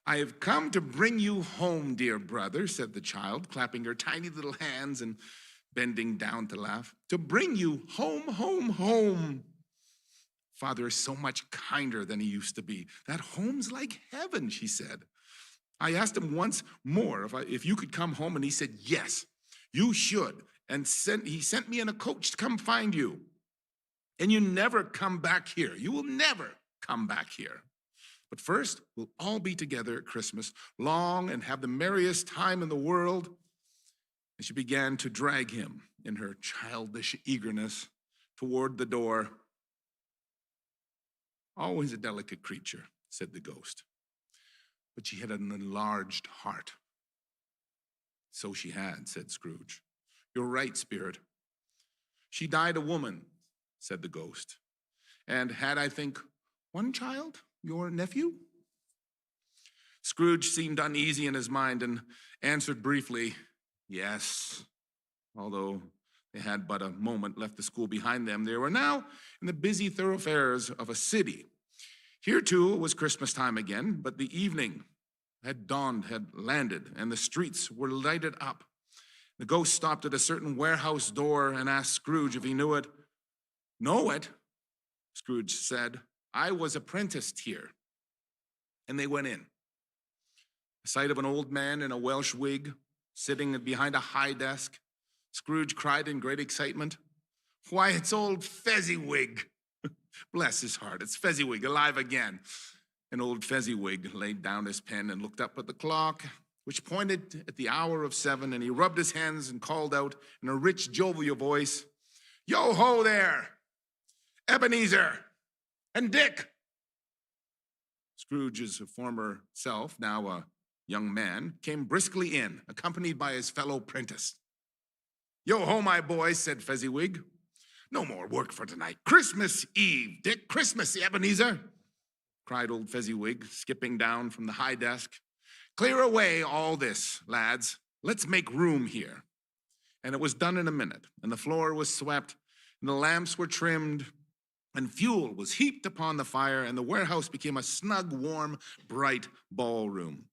S1: I have come to bring you home, dear brother, said the child, clapping her tiny little hands and bending down to laugh. To bring you home, home, home. Father is so much kinder than he used to be. That home's like heaven, she said. I asked him once more if you could come home, and he said, yes, you should. And he sent me in a coach to come find you. And you never come back here. You will never come back here. But first, we'll all be together at Christmas, long and have the merriest time in the world. And she began to drag him in her childish eagerness toward the door. Always a delicate creature, said the ghost. But she had an enlarged heart. So she had, said Scrooge. You're right, spirit. She died a woman, said the ghost, and had, I think, one child, your nephew? Scrooge seemed uneasy in his mind and answered briefly, yes. Although they had but a moment left the school behind them, they were now in the busy thoroughfares of a city. Here, too, it was Christmas time again, but the evening had dawned, had landed, and the streets were lighted up. The ghost stopped at a certain warehouse door and asked Scrooge if he knew it. Know it? Scrooge said. I was apprenticed here. And they went in. The sight of an old man in a Welsh wig sitting behind a high desk, Scrooge cried in great excitement, why, it's old Fezziwig. Bless his heart, it's Fezziwig, alive again. And old Fezziwig laid down his pen and looked up at the clock, which pointed at the hour of 7, and he rubbed his hands and called out in a rich, jovial voice, yo-ho there, Ebenezer and Dick. Scrooge's former self, now a young man, came briskly in, accompanied by his fellow apprentice. Yo-ho, my boy, said Fezziwig. No more work for tonight. Christmas Eve, Dick, Christmas, Ebenezer, cried old Fezziwig, skipping down from the high desk. Clear away all this, lads. Let's make room here. And it was done in a minute, and the floor was swept, and the lamps were trimmed, and fuel was heaped upon the fire, and the warehouse became a snug, warm, bright ballroom.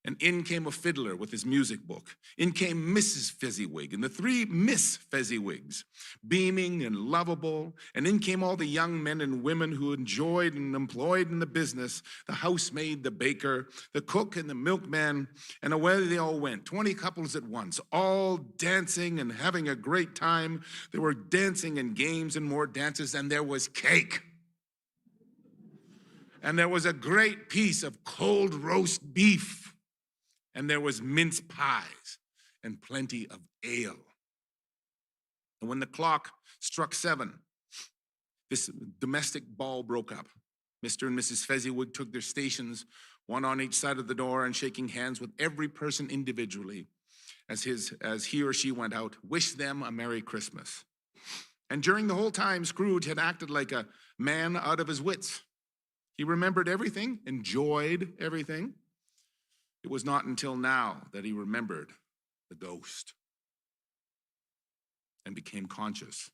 S1: And in came a fiddler with his music book. In came Mrs. Fezziwig and the 3 Miss Fezziwigs, beaming and lovable. And in came all the young men and women who enjoyed and employed in the business, the housemaid, the baker, the cook, and the milkman. And away they all went, 20 couples at once, all dancing and having a great time. There were dancing and games and more dances, and there was cake. And there was a great piece of cold roast beef. And there was mince pies and plenty of ale. And when the clock struck 7, this domestic ball broke up. Mr. and Mrs. Fezziwig took their stations, one on each side of the door, and shaking hands with every person individually as he or she went out, wished them a Merry Christmas. And during the whole time, Scrooge had acted like a man out of his wits. He remembered everything, enjoyed everything. It was not until now that he remembered the ghost and became conscious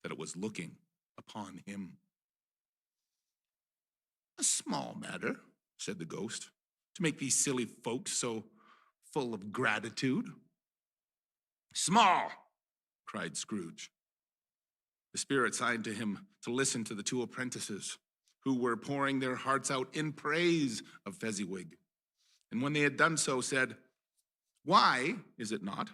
S1: that it was looking upon him. A small matter, said the ghost, to make these silly folks so full of gratitude. Small, cried Scrooge. The spirit signed to him to listen to the 2 apprentices who were pouring their hearts out in praise of Fezziwig. And when they had done so, said, why, is it not?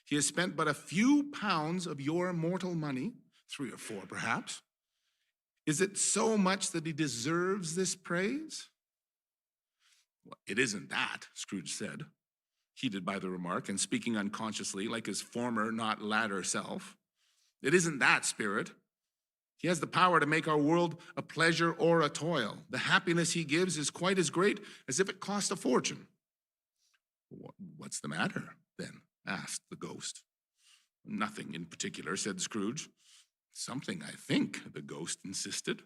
S1: He has spent but a few pounds of your mortal money, 3 or 4 perhaps. Is it so much that he deserves this praise? Well, it isn't that, Scrooge said, heated by the remark and speaking unconsciously like his former, not latter self. It isn't that, Spirit. He has the power to make our world a pleasure or a toil. The happiness he gives is quite as great as if it cost a fortune. What's the matter, then? Asked the ghost. Nothing in particular, said Scrooge. Something, I think, the ghost insisted.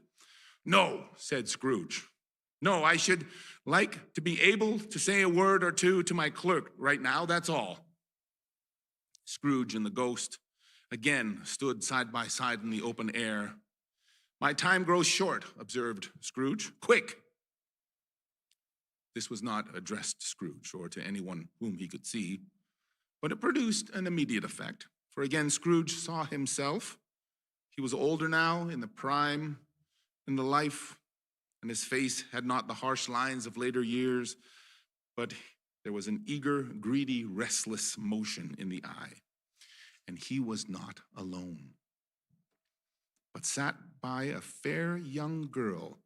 S1: No, said Scrooge. No, I should like to be able to say a word or two to my clerk right now, that's all. Scrooge and the ghost again stood side by side in the open air. My time grows short, observed Scrooge. Quick! This was not addressed to Scrooge or to anyone whom he could see, but it produced an immediate effect. For again, Scrooge saw himself. He was older now, in the prime, in the life, and his face had not the harsh lines of later years, but there was an eager, greedy, restless motion in the eye. And he was not alone, but sat by a fair young girl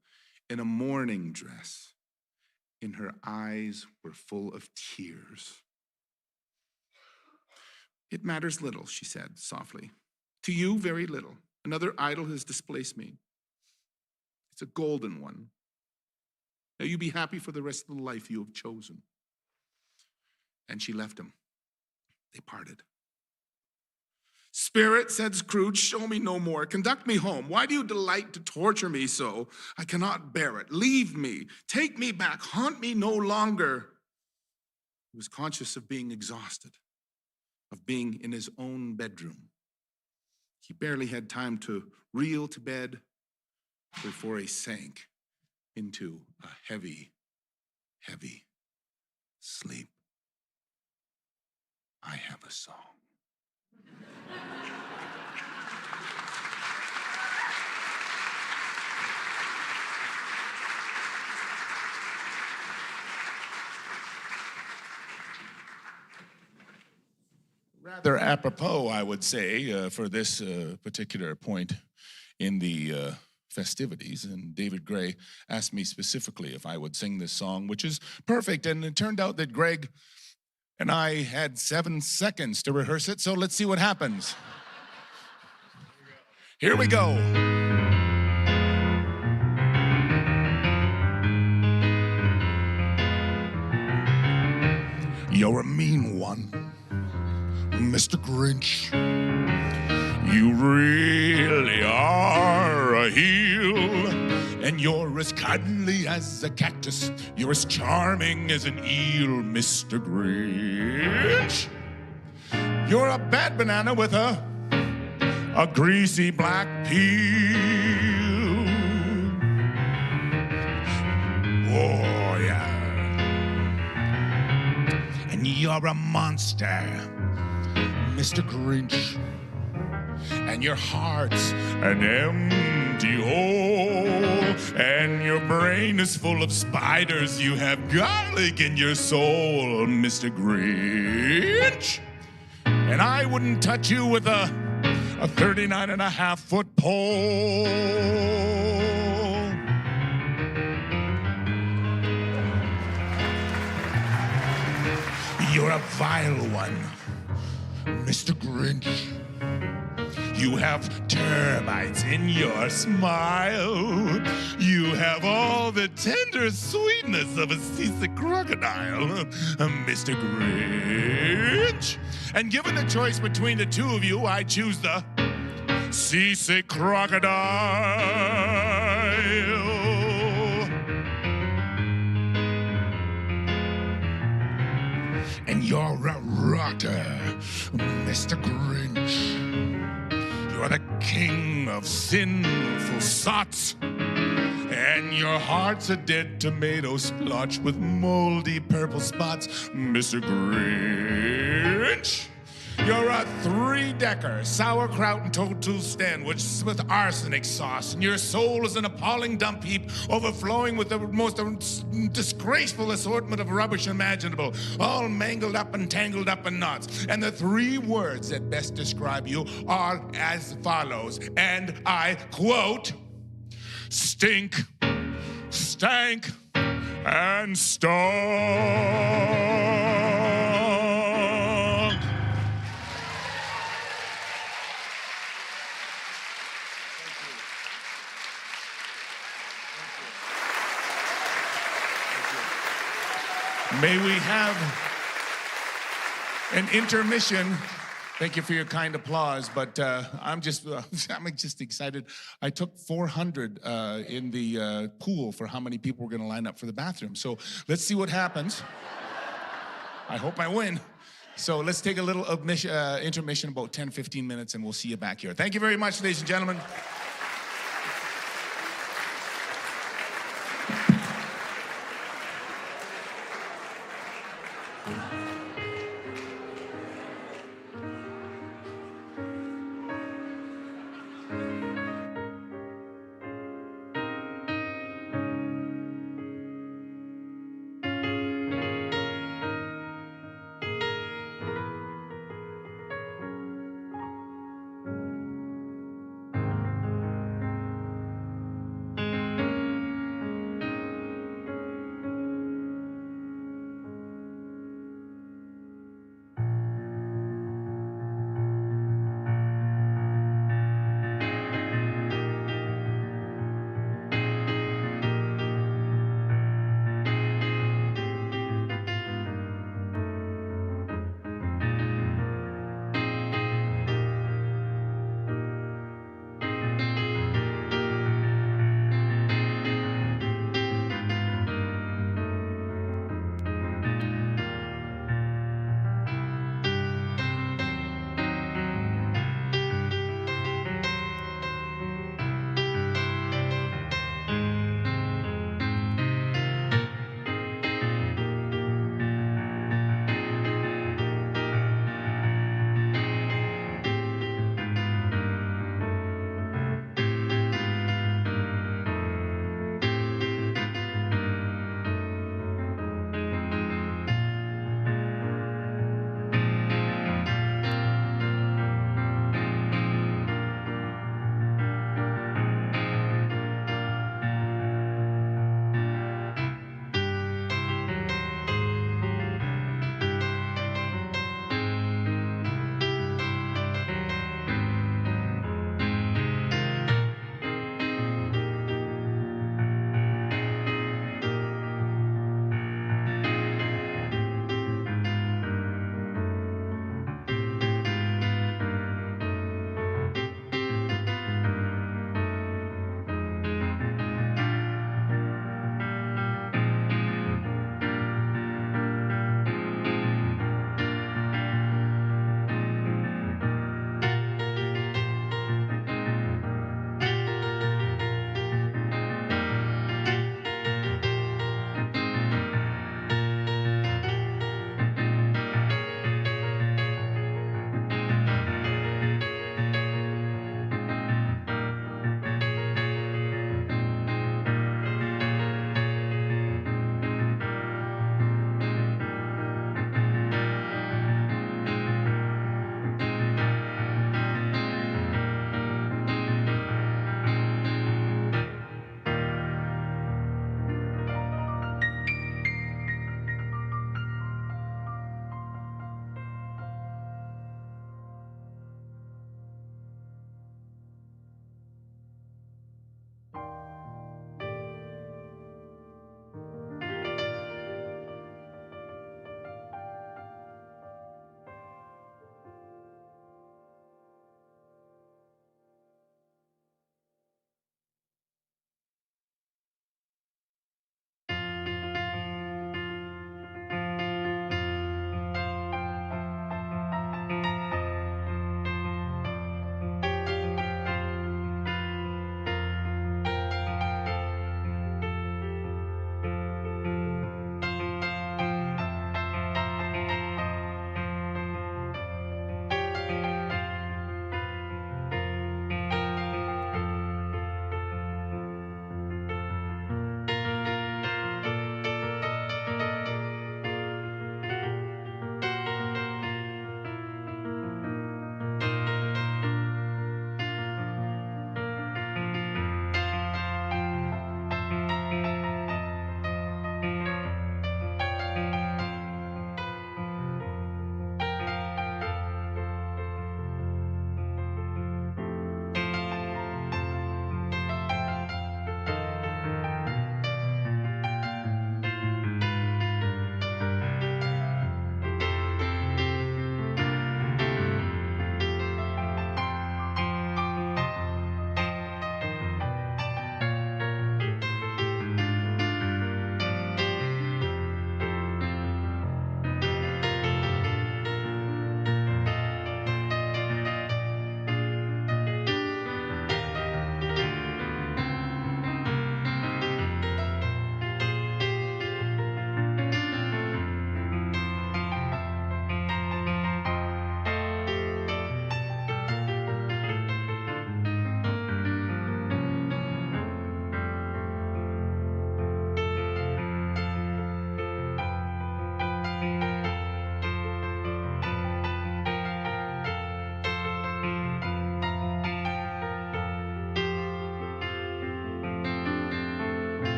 S1: in a mourning dress. In her eyes were full of tears. It matters little, she said softly. To you, very little. Another idol has displaced me. It's a golden one. Now you be happy for the rest of the life you have chosen. And she left him. They parted. Spirit, said Scrooge, show me no more. Conduct me home. Why do you delight to torture me so? I cannot bear it. Leave me. Take me back. Haunt me no longer. He was conscious of being exhausted, of being in his own bedroom. He barely had time to reel to bed before he sank into a heavy, heavy sleep. I have a song. Rather apropos, I would say, for this particular point in the festivities. And David Gray asked me specifically if I would sing this song, which is perfect. And it turned out that Greg and I had 7 seconds to rehearse it, so let's see what happens. Here we go. You're a mean one, Mr. Grinch. You really are a heel, and you're as cuddly as a cactus. You're as charming as an eel, Mr. Grinch. You're a bad banana with a greasy black peel. Oh, yeah. And you're a monster, Mr. Grinch. And your heart's an empty hole, and your brain is full of spiders. You have garlic in your soul, Mr. Grinch. And I wouldn't touch you with a 39.5-foot pole. You're a vile one, Mr. Grinch. You have termites in your smile. You have all the tender sweetness of a seasick crocodile, Mr. Grinch. And given the choice between the two of you, I choose the seasick crocodile. And you're a rotter, Mr. Grinch. You're the king of sinful sots, and your heart's a dead tomato splotch with moldy purple spots, Mr. Grinch. You're a 3-decker sauerkraut and total sandwich with arsenic sauce, and your soul is an appalling dump heap overflowing with the most disgraceful assortment of rubbish imaginable, all mangled up and tangled up in knots. And the 3 words that best describe you are as follows, and I quote, stink, stank, and stunk. May we have an intermission. Thank you for your kind applause, but I'm just excited. I took 400 in the pool for how many people were going to line up for the bathroom. So let's see what happens. I hope I win. So let's take a little intermission, about 10, 15 minutes, and we'll see you back here. Thank you very much, ladies and gentlemen.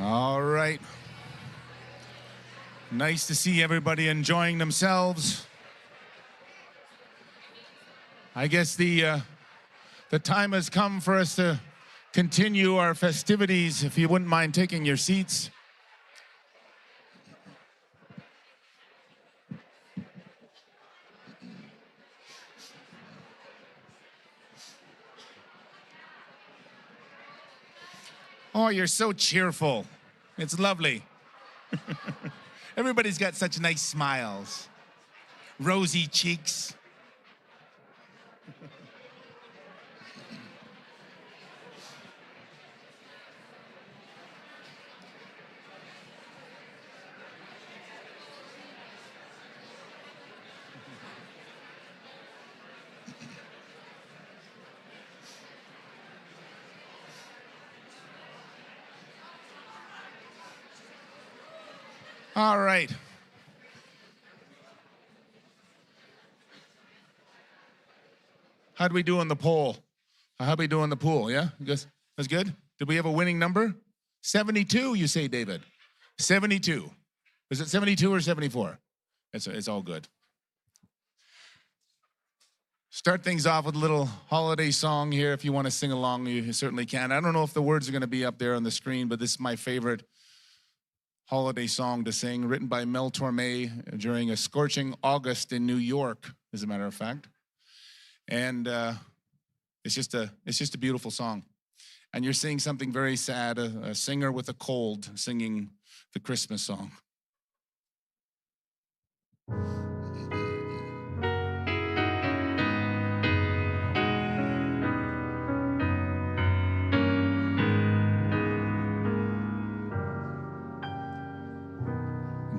S1: All right. Nice to see everybody enjoying themselves. I guess the time has come for us to continue our festivities. If you wouldn't mind taking your seats. Oh, you're so cheerful. It's lovely. Everybody's got such nice smiles, rosy cheeks. All right. How'd we do on the poll? How'd we do on the pool? Yeah? That's good? Did we have a winning number? 72, you say, David. 72. Is it 72 or 74? It's all good. Start things off with a little holiday song here. If you want to sing along, you certainly can. I don't know if the words are going to be up there on the screen, but this is my favorite holiday song to sing, written by Mel Torme during a scorching August in New York, as a matter of fact. And it's just a beautiful song. And you're seeing something very sad, a singer with a cold singing the Christmas song.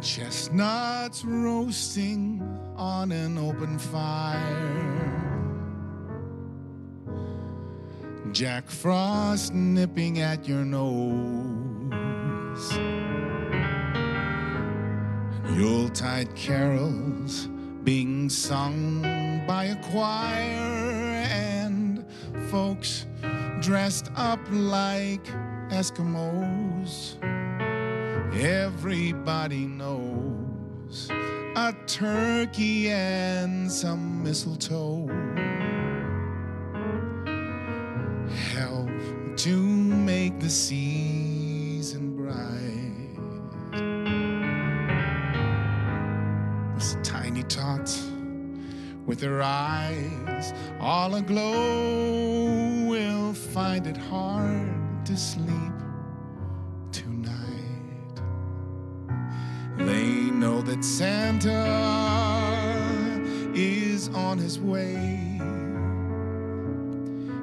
S1: Chestnuts roasting on an open fire, Jack Frost nipping at your nose, Yuletide carols being sung by a choir, and folks dressed up like Eskimos. Everybody knows a turkey and some mistletoe help to make the season bright. This tiny tot with her eyes all aglow will find it hard to sleep tonight. They know that Santa is on his way.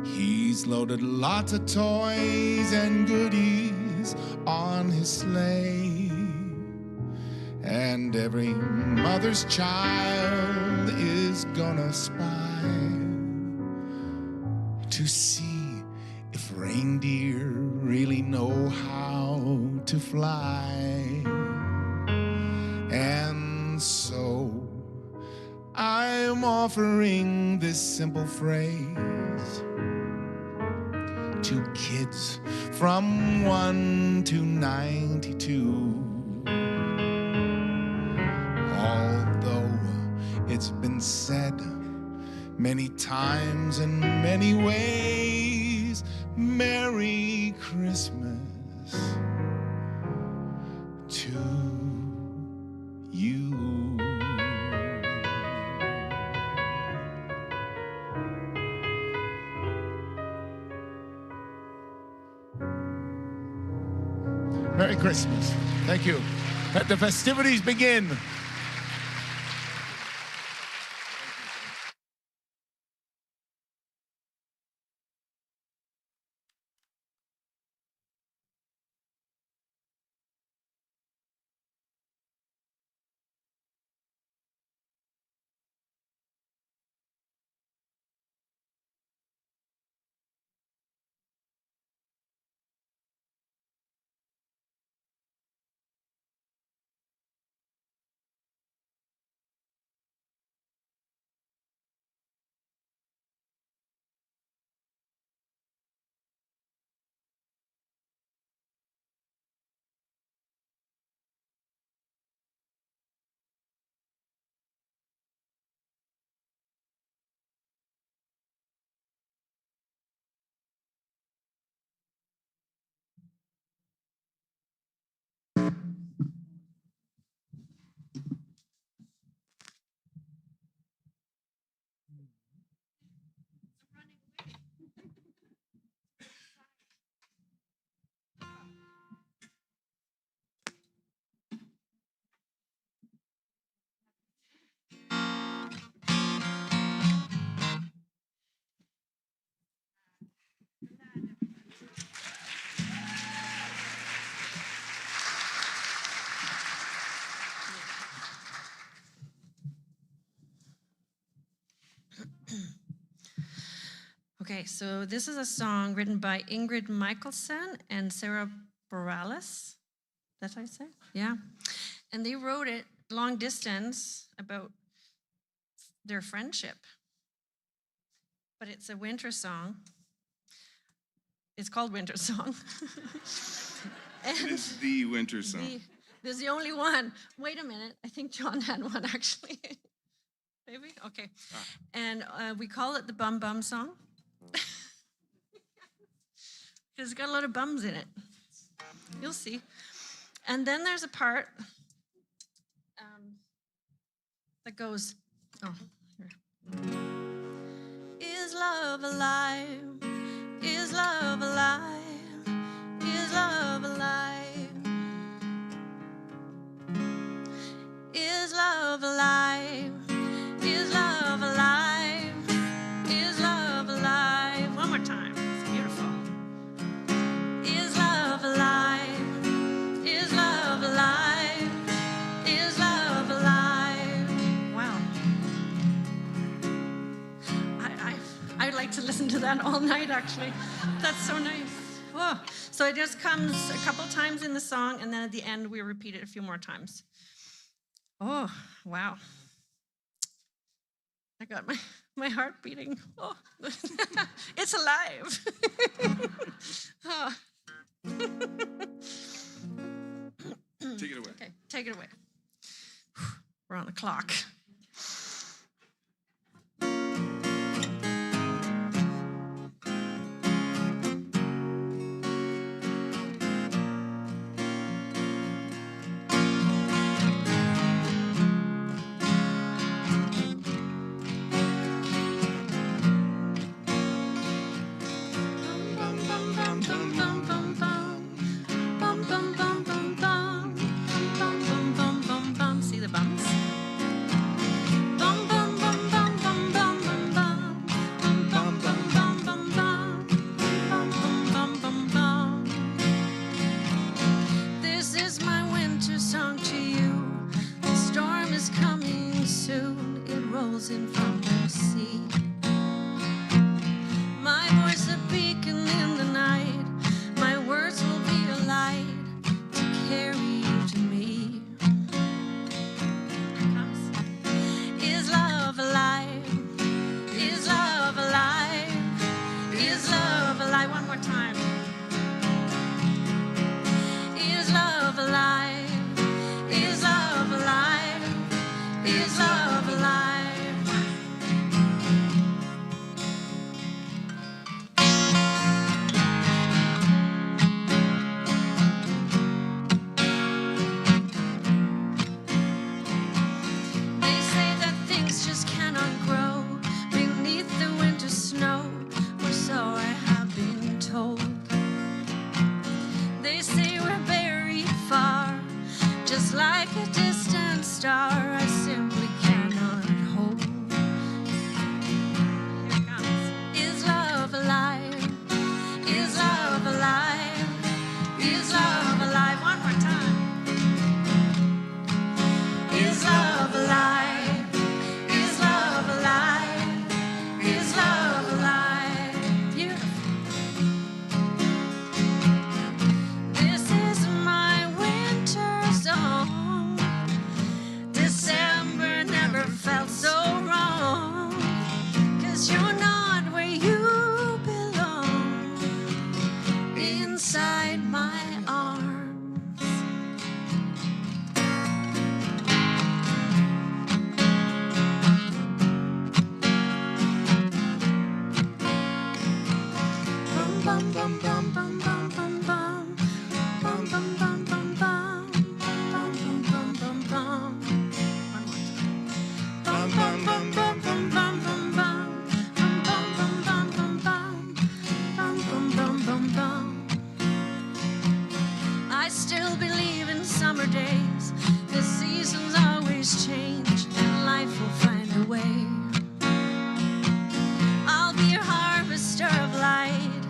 S1: He's loaded lots of toys and goodies on his sleigh. And every mother's child is gonna spy to see if reindeer really know how to fly. And so I'm offering this simple phrase to kids from 1 to 92. Although it's been said many times in many ways, Merry Christmas to you. Merry Christmas. Thank you. Let the festivities begin.
S4: Okay, so this is a song written by Ingrid Michaelson and Sarah Bareilles. That's how you say it? Yeah. And they wrote it long distance about their friendship. But it's a winter song. It's called Winter Song.
S1: It is the winter song.
S4: There's the only one. Wait a minute. I think John had one, actually. Maybe? Okay. And we call it the Bum Bum Song. Because it's got a lot of bums in it. You'll see. And then there's a part that goes, oh, here. Is love alive? Is love alive? Is love alive? Is love alive? Is love alive? Is love alive? One more time. It's beautiful. Is love alive? Is love alive? Is love alive? Wow. I'd like to listen to that all night, actually. That's so nice. Oh. So it just comes a couple times in the song, and then at the end, we repeat it a few more times. Oh, wow. I got my heart beating. Oh. It's alive. Oh.
S1: Take it away.
S4: Okay, take it away. We're on the clock. See the bums? This is my winter song to you. The storm is coming soon. It rolls in from the sea. My voice a beacon in the night. My words will be a light to carry you to me. Here it comes. Is love alive? Is love alive? Is love alive? One more time. Is love alive? Is love alive? Is love alive? They say that things just cannot grow beneath the winter snow, or so I have been told. They say we're buried far, just like a distant star I simply cannot hold. Here it comes. Is love alive? Is love alive? Is love alive? One more time. Is love alive? Is love alive? Is love alive? Beautiful. This is my winter song. December never felt so wrong. 'Cause you're not where you belong. Inside my arms. Bum bum bum bum bum bum bum bum bum bum bum bum bum bum bum bum. One more time. Bum bum bum bum bum bum bum bum bum bum bum bum bum bum bum bum bum. I still believe in summer days. The seasons always change, and life will find a way. I'll be your harvester of light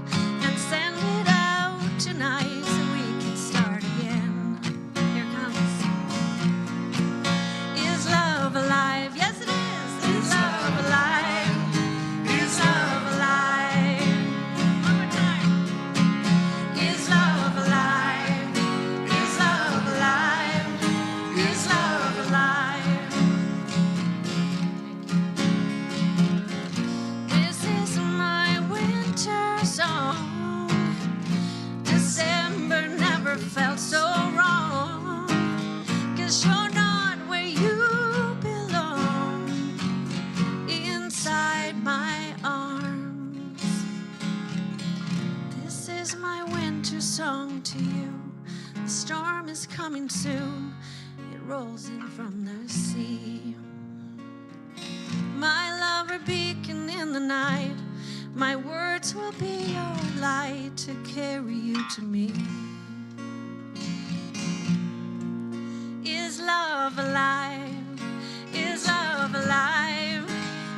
S4: and send it out tonight so we can start again. Here it comes. Is love alive? Yes, it is. Is love alive? Is love alive? is my winter song to you. The storm is coming soon. It rolls in from the sea. My lover beacon in the night. My words will be your light to carry you to me. Is love alive? Is love alive?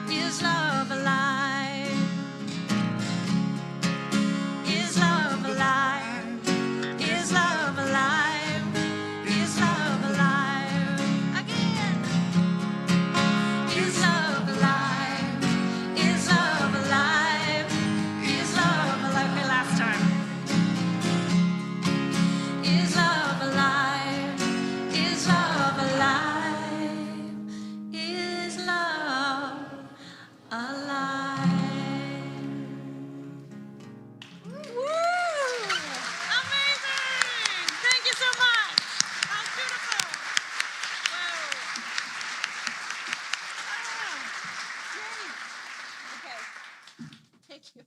S4: Is love alive? Is love alive? Is love alive? Is love alive? Again. Is love alive? Is love alive? Is love alive? Okay, last time. Is love alive? Is love alive? Is love alive? Woo! Amazing! Thank you so much. That was beautiful. Wow. Yay. Okay. Thank you.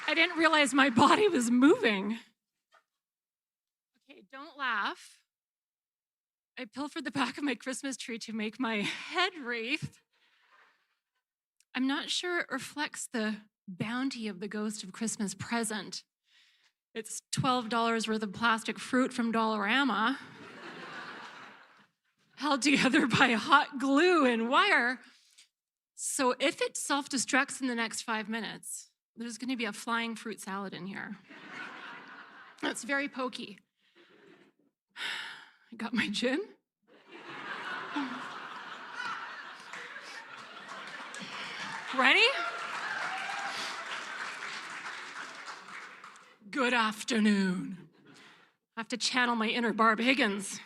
S4: I didn't realize my body was moving. Okay, don't laugh. I pilfered the back of my Christmas tree to make my head wreath. I'm not sure it reflects the bounty of the ghost of Christmas present. It's $12 worth of plastic fruit from Dollarama, held together by hot glue and wire. So if it self-destructs in the next 5 minutes, there's going to be a flying fruit salad in here. That's very pokey. I got my gin. Ready? Good afternoon. I have to channel my inner Barb Higgins.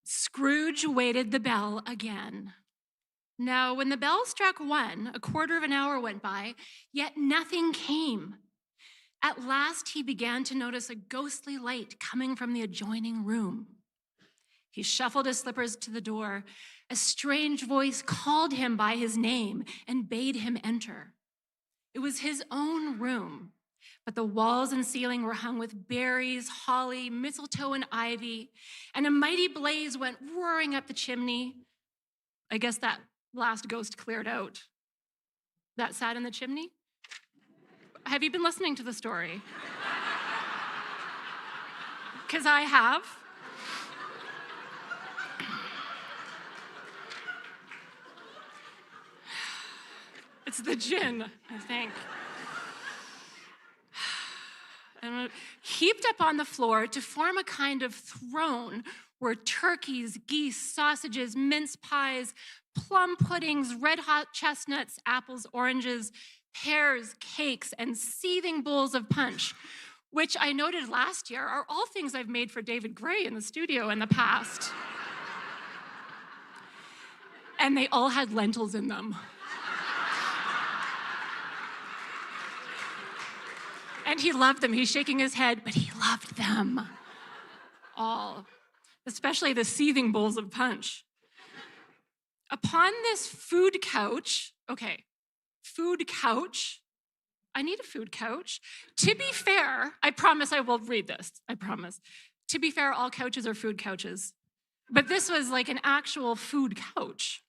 S4: Scrooge waited the bell again. Now, when the bell struck 1, a quarter of an hour went by, yet nothing came. At last, he began to notice a ghostly light coming from the adjoining room. He shuffled his slippers to the door. A strange voice called him by his name and bade him enter. It was his own room, but the walls and ceiling were hung with berries, holly, mistletoe, and ivy, and a mighty blaze went roaring up the chimney. I guess that last ghost cleared out. That sat in the chimney? Have you been listening to the story? Because I have. It's the gin, I think. And heaped up on the floor to form a kind of throne were turkeys, geese, sausages, mince pies, plum puddings, red hot chestnuts, apples, oranges, pears, cakes, and seething bowls of punch, which I noted last year are all things I've made for David Gray in the studio in the past. And they all had lentils in them. And he loved them. He's shaking his head, but he loved them all, especially the seething bowls of punch. Upon this food couch, I need a food couch. To be fair, I promise I will read this, I promise. To be fair, all couches are food couches, but this was like an actual food couch.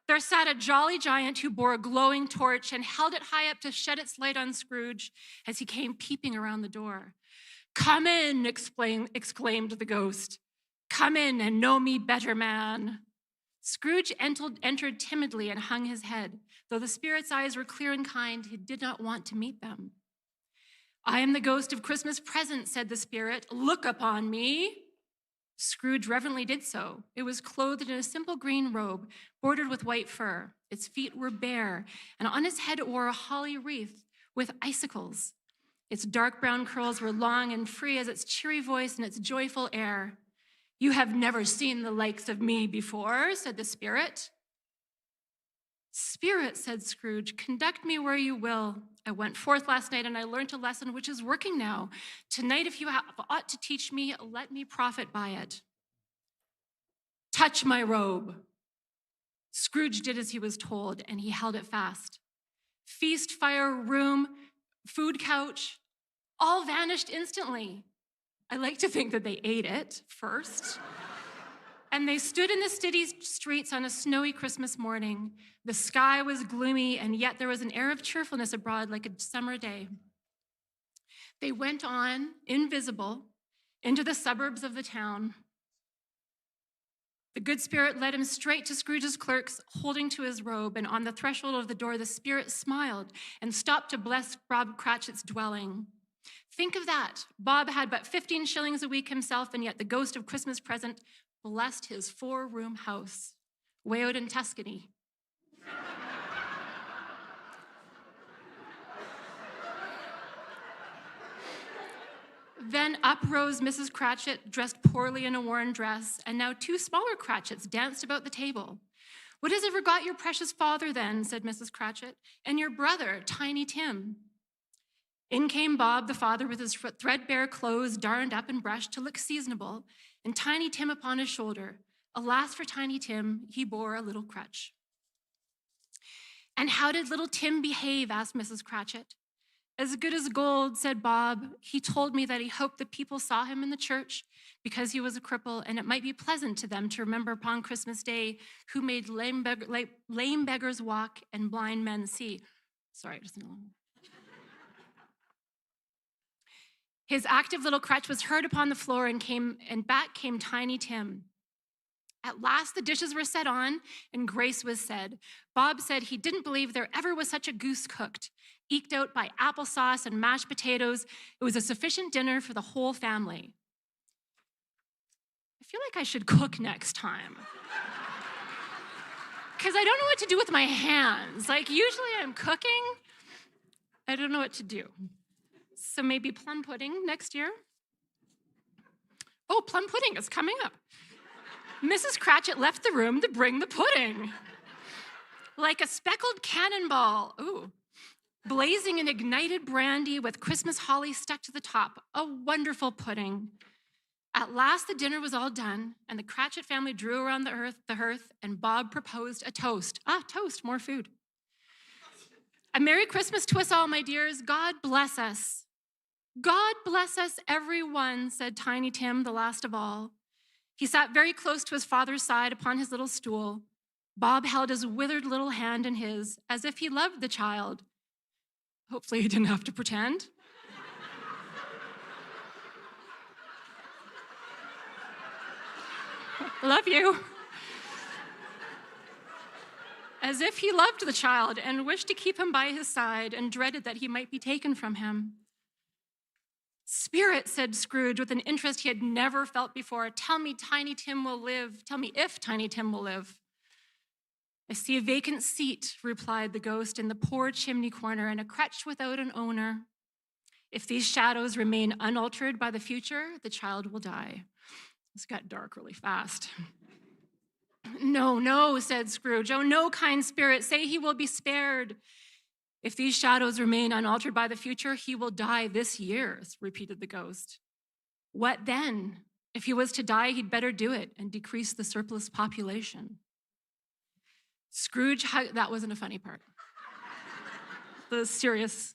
S4: There sat a jolly giant who bore a glowing torch and held it high up to shed its light on Scrooge as he came peeping around the door. "Come in," exclaimed the ghost. "Come in and know me better, man." Scrooge entered timidly and hung his head. Though the spirit's eyes were clear and kind, he did not want to meet them.
S7: I am the ghost of Christmas present, said the spirit. Look upon me. Scrooge reverently did so. It was clothed in a simple green robe, bordered with white fur. Its feet were bare, and on its head it wore a holly wreath with icicles. Its dark brown curls were long and free as its cheery voice and its joyful air. You have never seen the likes of me before, said the spirit. Spirit, said Scrooge, conduct me where you will. I went forth last night and I learned a lesson which is working now. Tonight, if you have aught to teach me, let me profit by it. Touch my robe. Scrooge did as he was told, and he held it fast. Feast, fire, room, food couch, all vanished instantly. I like to think that they ate it first. And they stood in the city streets on a snowy Christmas morning. The sky was gloomy, and yet there was an air of cheerfulness abroad like a summer day. They went on, invisible, into the suburbs of the town. The good spirit led him straight to Scrooge's clerks, holding to his robe, and on the threshold of the door, the spirit smiled and stopped to bless Bob Cratchit's dwelling. Think of that. Bob had but 15 shillings a week himself, and yet the ghost of Christmas present blessed his 4-room house, way out in Tuscany. Then up rose Mrs. Cratchit, dressed poorly in a worn dress, and now 2 smaller Cratchits danced about the table. What has ever got your precious father then, said Mrs. Cratchit, and your brother, Tiny Tim? In came Bob, the father, with his threadbare clothes darned up and brushed to look seasonable, and Tiny Tim upon his shoulder. Alas for Tiny Tim, he bore a little crutch. And how did little Tim behave, asked Mrs. Cratchit. As good as gold, said Bob. He told me that he hoped the people saw him in the church because he was a cripple, and it might be pleasant to them to remember upon Christmas Day who made lame beggars walk and blind men see. Sorry, just a moment. His active little crutch was heard upon the floor, and back came Tiny Tim. At last the dishes were set on, and grace was said. Bob said he didn't believe there ever was such a goose cooked, eked out by applesauce and mashed potatoes. It was a sufficient dinner for the whole family. I feel like I should cook next time. Because I don't know what to do with my hands. Like, usually I'm cooking. I don't know what to do. So maybe plum pudding next year. Oh, plum pudding is coming up. Mrs. Cratchit left the room to bring the pudding. Like a speckled cannonball, ooh, blazing in ignited brandy with Christmas holly stuck to the top. A wonderful pudding. At last, the dinner was all done, and the Cratchit family drew around the hearth, and Bob proposed a toast. Toast, more food. A Merry Christmas to us all, my dears. God bless us. God bless us, everyone, said Tiny Tim, the last of all. He sat very close to his father's side upon his little stool. Bob held his withered little hand in his, as if he loved the child. Hopefully he didn't have to pretend. Love you. As if he loved the child and wished to keep him by his side and dreaded that he might be taken from him. Spirit, said Scrooge with an interest he had never felt before, tell me Tiny Tim will live. Tell me if Tiny Tim will live. I see a vacant seat, replied the ghost, in the poor chimney corner, and a crutch without an owner. If these shadows remain unaltered by the future, the child will die. This got dark really fast. No, no, said Scrooge. Oh, no, kind spirit, say he will be spared. If these shadows remain unaltered by the future, he will die this year, repeated the ghost. What then? If he was to die, he'd better do it and decrease the surplus population. Scrooge, that wasn't a funny part. The serious.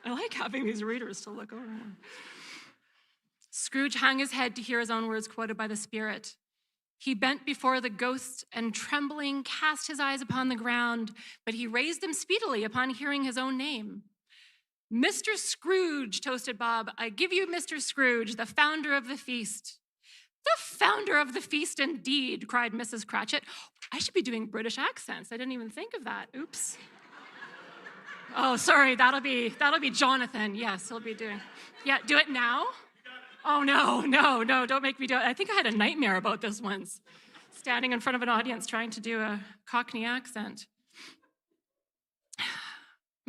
S7: I like having these readers to look over. Scrooge hung his head to hear his own words quoted by the spirit. He bent before the ghost and trembling cast his eyes upon the ground, but he raised them speedily upon hearing his own name. Mr. Scrooge, toasted Bob, I give you Mr. Scrooge, the founder of the feast. The founder of the feast indeed, cried Mrs. Cratchit. I should be doing British accents. I didn't even think of that. Oops. Oh, sorry, that'll be Jonathan. Yes, he'll be doing. Yeah, do it now? Oh, no, don't make me do it. I think I had a nightmare about this once. Standing in front of an audience trying to do a Cockney accent.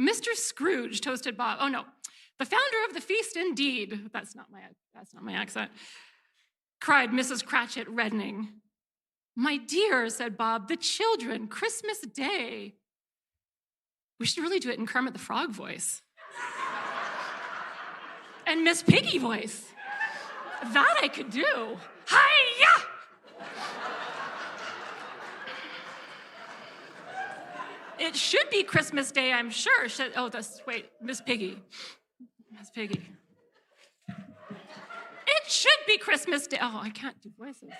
S7: Mr. Scrooge, toasted Bob. Oh, no. The founder of the feast, indeed. That's not my accent. Cried Mrs. Cratchit, reddening. My dear, said Bob, the children, Christmas Day. We should really do it in Kermit the Frog voice. And Miss Piggy voice. That I could do. Hi-ya! It should be Christmas Day, I'm sure. Wait, Miss Piggy. Miss Piggy. It should be Christmas Day. Oh, I can't do voices.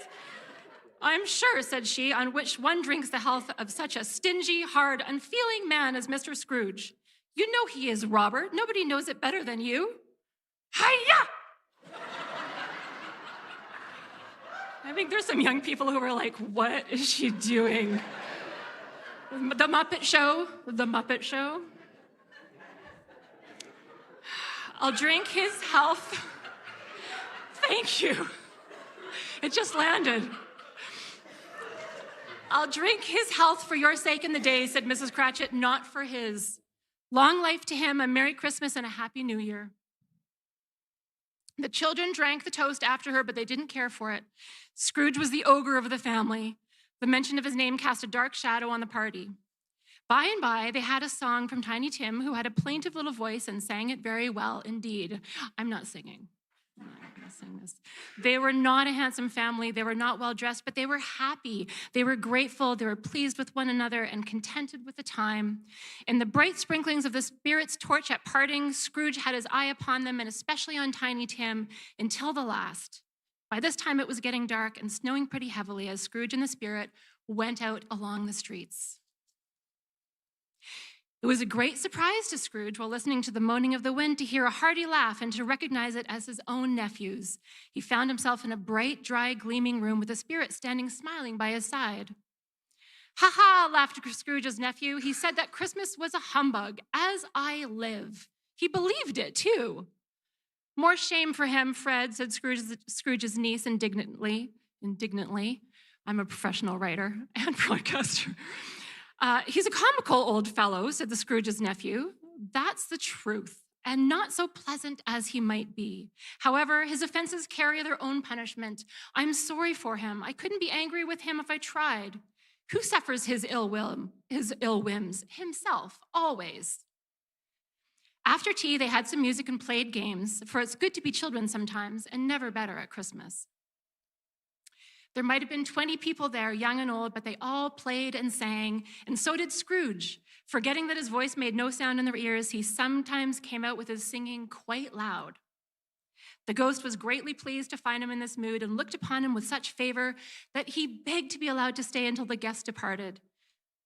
S7: I'm sure, said she, on which one drinks the health of such a stingy, hard, unfeeling man as Mr. Scrooge. You know he is, Robert. Nobody knows it better than you. Hi-ya! I think there's some young people who are like, what is she doing? The Muppet Show, The Muppet Show. I'll drink his health. Thank you. It just landed. I'll drink his health for your sake in the day, said Mrs. Cratchit, not for his. Long life to him, a Merry Christmas and a Happy New Year. The children drank the toast after her, but they didn't care for it. Scrooge was the ogre of the family. The mention of his name cast a dark shadow on the party. By and by, they had a song from Tiny Tim, who had a plaintive little voice and sang it very well indeed. I'm not singing. I'm not going to sing this. They were not a handsome family. They were not well dressed, but they were happy. They were grateful. They were pleased with one another and contented with the time. In the bright sprinklings of the Spirit's torch at parting, Scrooge had his eye upon them, and especially on Tiny Tim, until the last. By this time, it was getting dark and snowing pretty heavily as Scrooge and the Spirit went out along the streets. It was a great surprise to Scrooge while listening to the moaning of the wind to hear a hearty laugh and to recognize it as his own nephew's. He found himself in a bright, dry, gleaming room with the Spirit standing smiling by his side. Ha ha, laughed Scrooge's nephew. He said that Christmas was a humbug, as I live. He believed it, too. More shame for him, Fred, said Scrooge's niece indignantly. I'm a professional writer and broadcaster. He's a comical old fellow, said the Scrooge's nephew. That's the truth, and not so pleasant as he might be. However, his offenses carry their own punishment. I'm sorry for him. I couldn't be angry with him if I tried. Who suffers his ill whims? Himself, always. After tea, they had some music and played games, for it's good to be children sometimes, and never better at Christmas. There might have been 20 people there, young and old, but they all played and sang, and so did Scrooge. Forgetting that his voice made no sound in their ears, he sometimes came out with his singing quite loud. The ghost was greatly pleased to find him in this mood and looked upon him with such favor that he begged to be allowed to stay until the guests departed.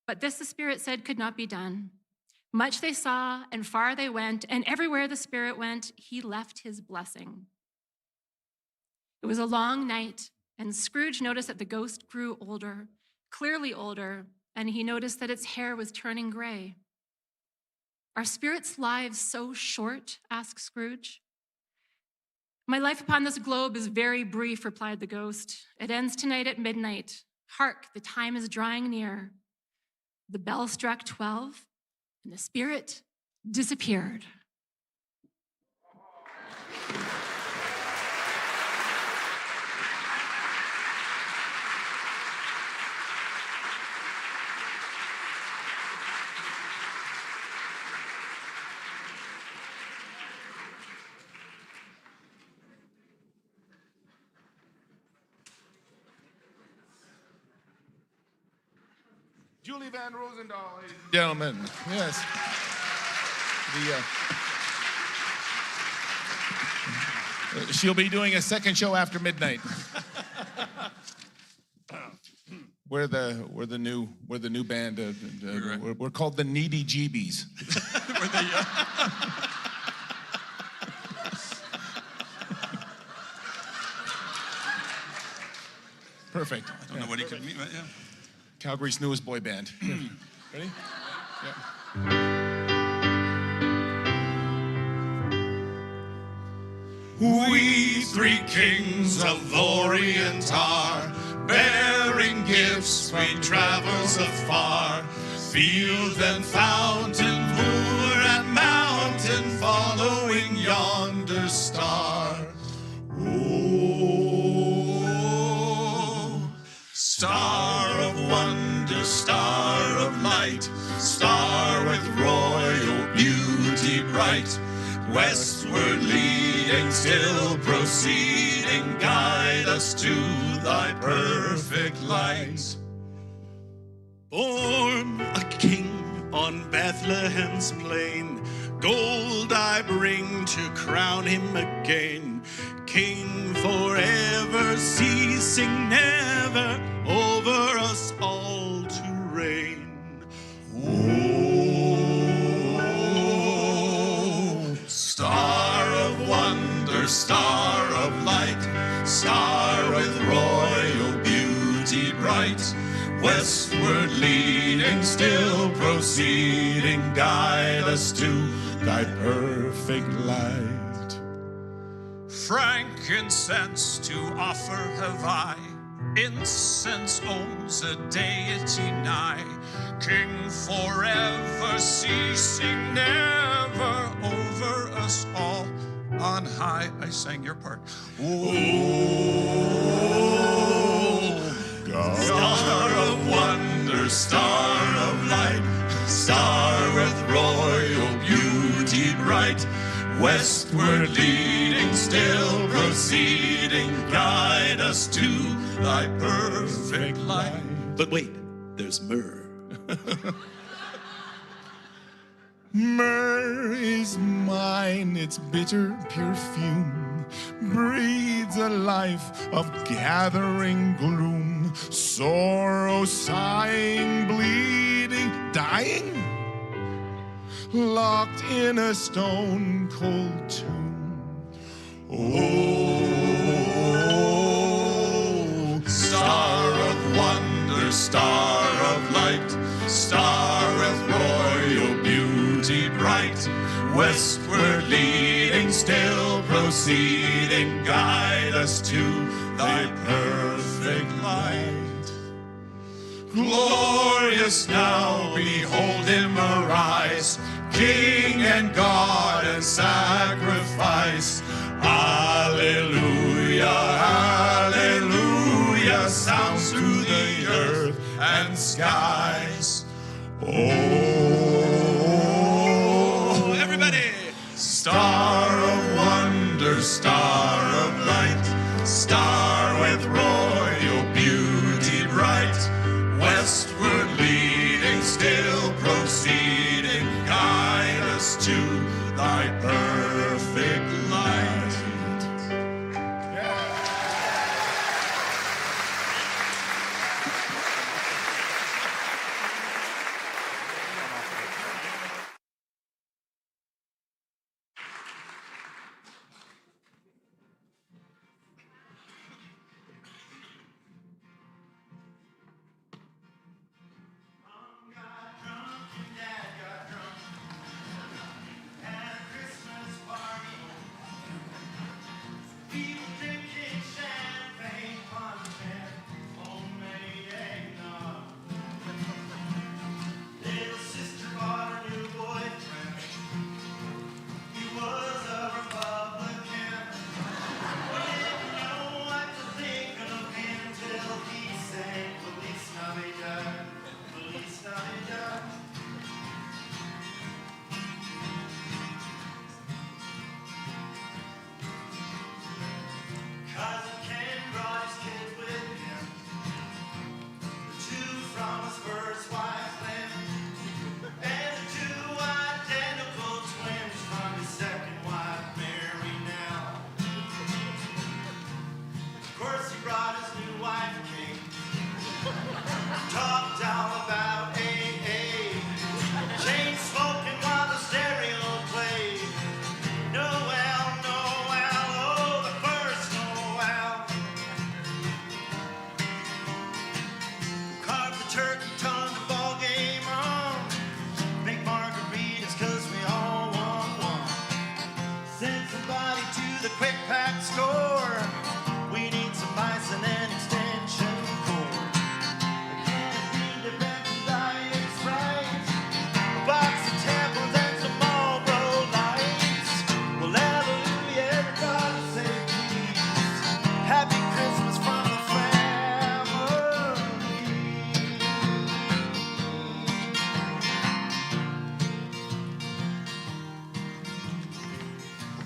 S7: But this, the Spirit said, could not be done. Much they saw, and far they went, and everywhere the Spirit went, he left his blessing. It was a long night, and Scrooge noticed that the ghost grew older, clearly older, and he noticed that its hair was turning gray. Are spirits' lives so short? Asked Scrooge. My life upon this globe is very brief, replied the ghost. It ends tonight at midnight. Hark, the time is drawing near. The bell struck 12, and the Spirit disappeared.
S1: Julie Van Rosendaal, ladies and gentlemen. Yes. She'll be doing a second show after midnight. We're the new band. We're called the Needy Jeebies. Perfect.
S8: I don't know what he could mean, right? Yeah.
S1: Calgary's newest boy band. Ready? Yeah. We three kings of Orient are, bearing gifts we travels afar. Field and fountain, moor and mountain, following yonder star. Oh, star of wonder, star of light, star with royal beauty bright, westward leading, still proceeding, guide us to thy perfect light.
S8: Born a king on Bethlehem's plain, gold I bring to crown him again. King forever, ceasing never, over us all to reign.
S1: Oh, star of wonder, star of light, star with royal beauty bright, westward leading, still proceeding, guide us to thy perfect light.
S3: Frankincense to offer have I, incense owns a deity nigh. King forever, ceasing never, over us all on high. I sang your part.
S1: Oh, star of wonder, star of light, star with royal beauty bright, westward leading, still proceeding, guide us to thy perfect light.
S8: But wait, there's myrrh.
S1: Myrrh is mine, its bitter perfume breathes a life of gathering gloom, sorrow, sighing, bleeding, dying, locked in a stone cold tomb. Oh, star of wonder, star of light, star with royal beauty bright, westward leading, still proceeding, guide us to thy perfect light. Glorious now, behold him arise, King and God and sacrifice. Hallelujah, hallelujah, sounds through the earth and skies. Oh, everybody! Star of wonder, star of light, star with royal beauty bright, westward leading, still proceeding, guide us to thy perfect light.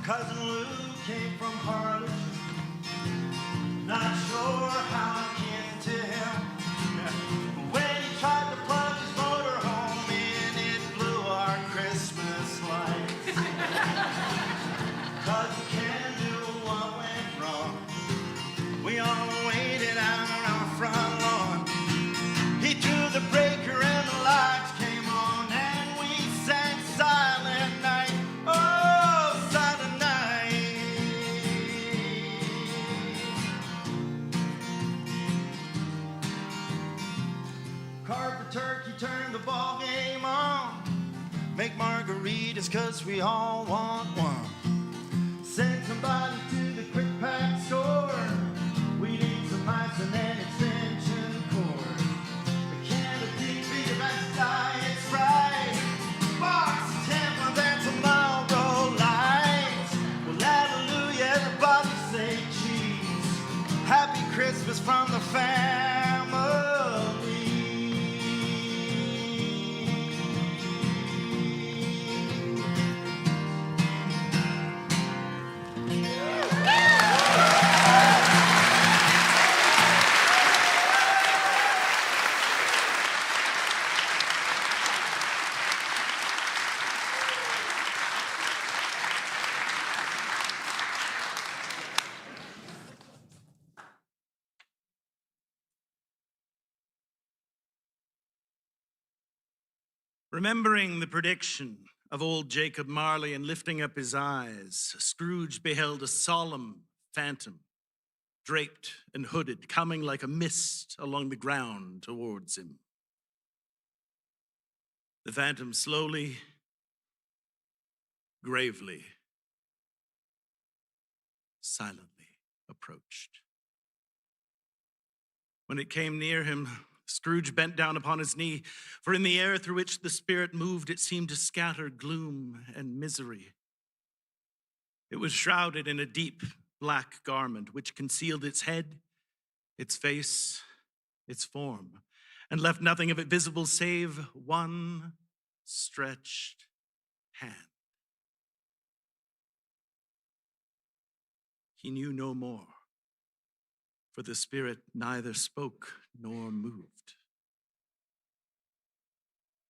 S5: Cousin Lou came from Harlem. Not sure how I can tell. But when he tried to plug his motor home in, it blew our Christmas lights. Cousin Ken knew what went wrong. We all waited out on our front lawn. He drew the breaker and the lights came on, and we sang Silent Night. Oh, Silent Night. Carve the turkey, turn the ball game on. Make margaritas 'cause we all want one. Send somebody to the quick pack store. We need some ice and an extension cord. A can of deep beer and Diet Sprite. Box of Tampons and some Marlboro Lights. Well, hallelujah, everybody say cheese. Happy Christmas from the family.
S8: Remembering the prediction of old Jacob Marley and lifting up his eyes, Scrooge beheld a solemn phantom, draped and hooded, coming like a mist along the ground towards him. The phantom slowly, gravely, silently approached. When it came near him, Scrooge bent down upon his knee, for in the air through which the spirit moved, it seemed to scatter gloom and misery. It was shrouded in a deep black garment, which concealed its head, its face, its form, and left nothing of it visible save one stretched hand. He knew no more, for the spirit neither spoke nor moved.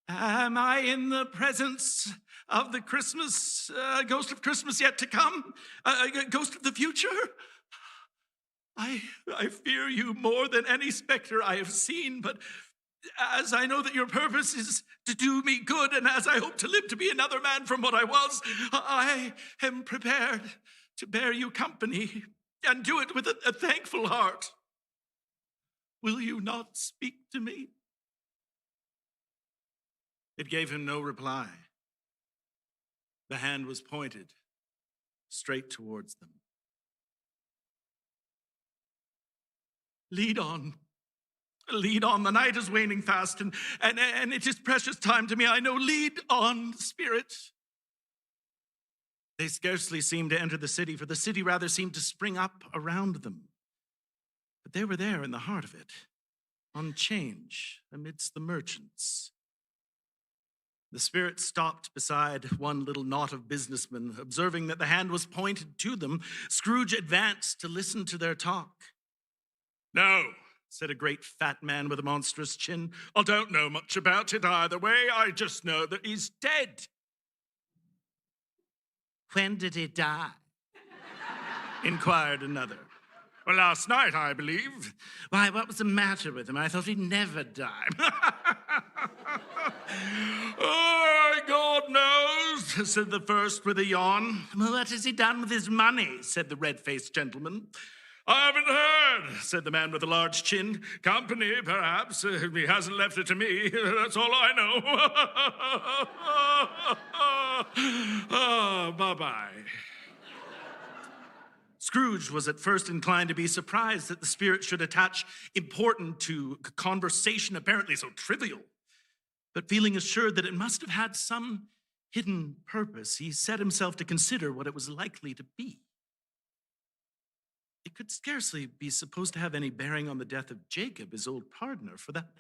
S8: Am I in the presence of the Christmas, ghost of Christmas yet to come? Ghost of the future? I fear you more than any specter I have seen, but as I know that your purpose is to do me good, and as I hope to live to be another man from what I was, I am prepared to bear you company and do it with a thankful heart. Will you not speak to me? It gave him no reply. The hand was pointed straight towards them. Lead on. Lead on. The night is waning fast, and it is precious time to me. I know. Lead on, spirit. They scarcely seemed to enter the city, for the city rather seemed to spring up around them. But they were there in the heart of it, on change amidst the merchants. The spirit stopped beside one little knot of businessmen. Observing that the hand was pointed to them, Scrooge advanced to listen to their talk. No, said a great fat man with a monstrous chin. I don't know much about it either way. I just know that he's dead. When did he die? Inquired another. Well, last night, I believe. Why, what was the matter with him? I thought he'd never die. Oh, God knows, said the first with a yawn. Well, what has he done with his money? Said the red-faced gentleman. I haven't heard, said the man with the large chin. Company, perhaps. He hasn't left it to me. That's all I know. Oh, bye-bye. Scrooge was at first inclined to be surprised that the spirit should attach importance to conversation apparently so trivial. But feeling assured that it must have had some hidden purpose, he set himself to consider what it was likely to be. It could scarcely be supposed to have any bearing on the death of Jacob, his old partner, for that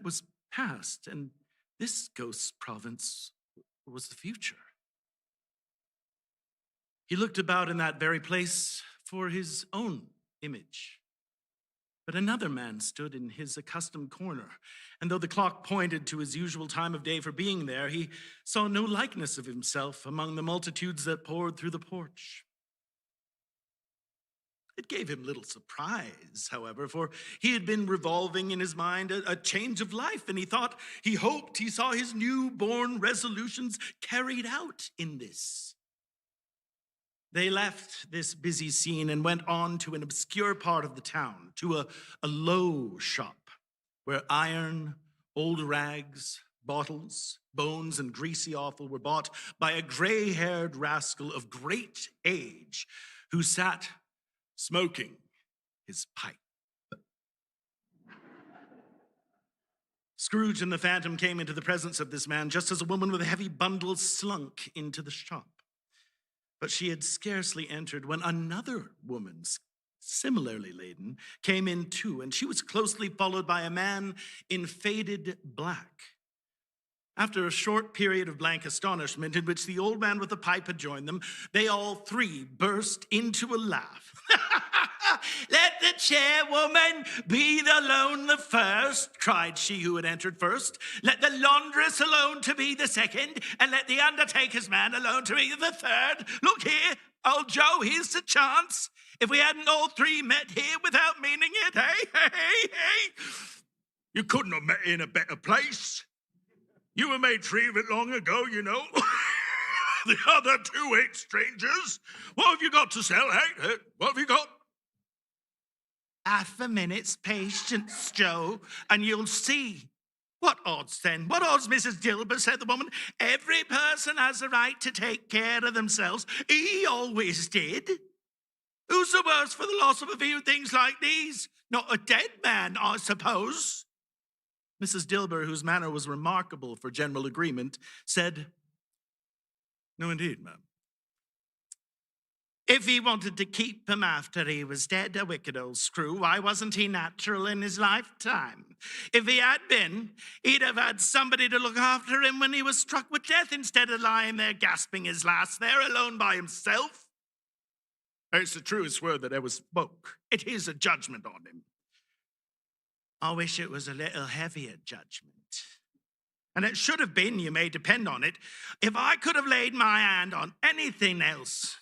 S8: was past, and this ghost's province was the future. He looked about in that very place for his own image. But another man stood in his accustomed corner, and though the clock pointed to his usual time of day for being there, he saw no likeness of himself among the multitudes that poured through the porch. It gave him little surprise, however, for he had been revolving in his mind a change of life, and he hoped he saw his newborn resolutions carried out in this. They left this busy scene and went on to an obscure part of the town, to a low shop where iron, old rags, bottles, bones, and greasy offal were bought by a gray-haired rascal of great age who sat smoking his pipe. Scrooge and the Phantom came into the presence of this man just as a woman with a heavy bundle slunk into the shop. But she had scarcely entered when another woman, similarly laden, came in too, and she was closely followed by a man in faded black. After a short period of blank astonishment in which the old man with the pipe had joined them, they all three burst into a laugh. "Let the chairwoman be alone the first," cried she who had entered first. "Let the laundress alone to be the second, and let the undertaker's man alone to be the third. Look here, old Joe, here's the chance. If we hadn't all three met here without meaning it, hey.
S1: You couldn't have met in a better place. You were made free of it long ago, you know. The other two ain't strangers. What have you got to sell, hey? What have you got?"
S8: "Half a minute's patience, Joe, and you'll see." "What odds, then? What odds, Mrs. Dilber?" said the woman. "Every person has a right to take care of themselves. He always did. Who's the worse for the loss of a few things like these? Not a dead man, I suppose." Mrs. Dilber, whose manner was remarkable for general agreement, said, "No, indeed, ma'am." "If he wanted to keep him after he was dead, a wicked old screw, why wasn't he natural in his lifetime? If he had been, he'd have had somebody to look after him when he was struck with death instead of lying there gasping his last there alone by himself."
S1: "It's the truest word that ever spoke.
S8: It is a judgment on him." "I wish it was a little heavier judgment. And it should have been, you may depend on it. If I could have laid my hand on anything else.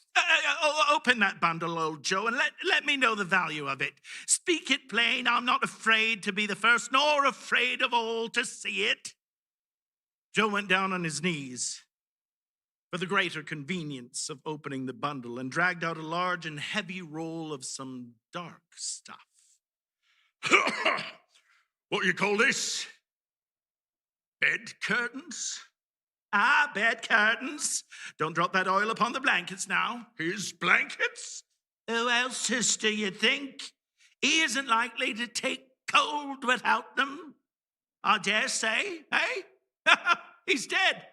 S8: Open that bundle, old Joe, and let me know the value of it. Speak it plain. I'm not afraid to be the first, nor afraid of all to see it." Joe went down on his knees for the greater convenience of opening the bundle and dragged out a large and heavy roll of some dark stuff.
S1: What you call this? Bed curtains?
S8: "Ah, bed curtains. Don't drop that oil upon the blankets now."
S1: His blankets?
S8: "Who else's do you think? He isn't likely to take cold without them, I dare say, eh? He's dead."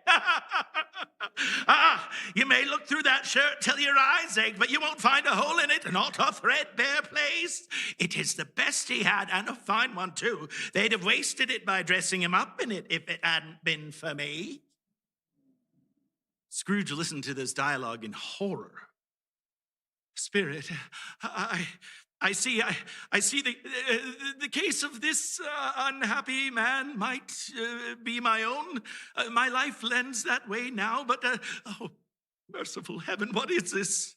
S8: You may look through that shirt till your eyes ache, but you won't find a hole in it, not a threadbare place. It is the best he had, and a fine one, too. They'd have wasted it by dressing him up in it if it hadn't been for me." Scrooge listened to this dialogue in horror. "Spirit, I see the case of this unhappy man might be my own. My life lends that way now, but oh, merciful heaven, what is this?"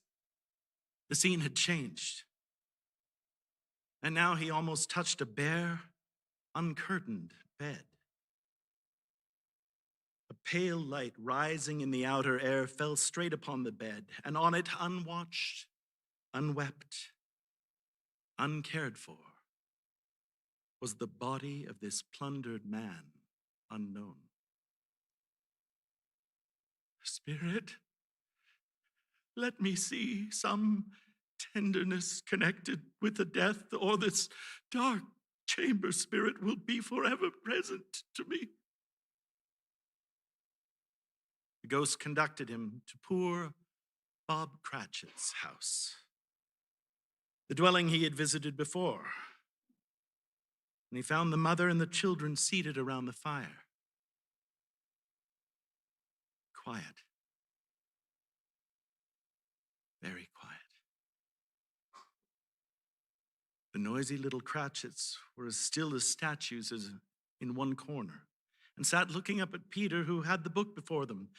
S8: The scene had changed, and now he almost touched a bare, uncurtained bed. A pale light rising in the outer air fell straight upon the bed, and on it, unwatched, unwept, uncared for, was the body of this plundered man unknown. "Spirit, let me see some tenderness connected with the death, or this dark chamber spirit will be forever present to me." The ghost conducted him to poor Bob Cratchit's house, the dwelling he had visited before. And he found the mother and the children seated around the fire. Quiet. noisy little Cratchits were as still as statues as in one corner, and sat looking up at Peter, who had the book before them.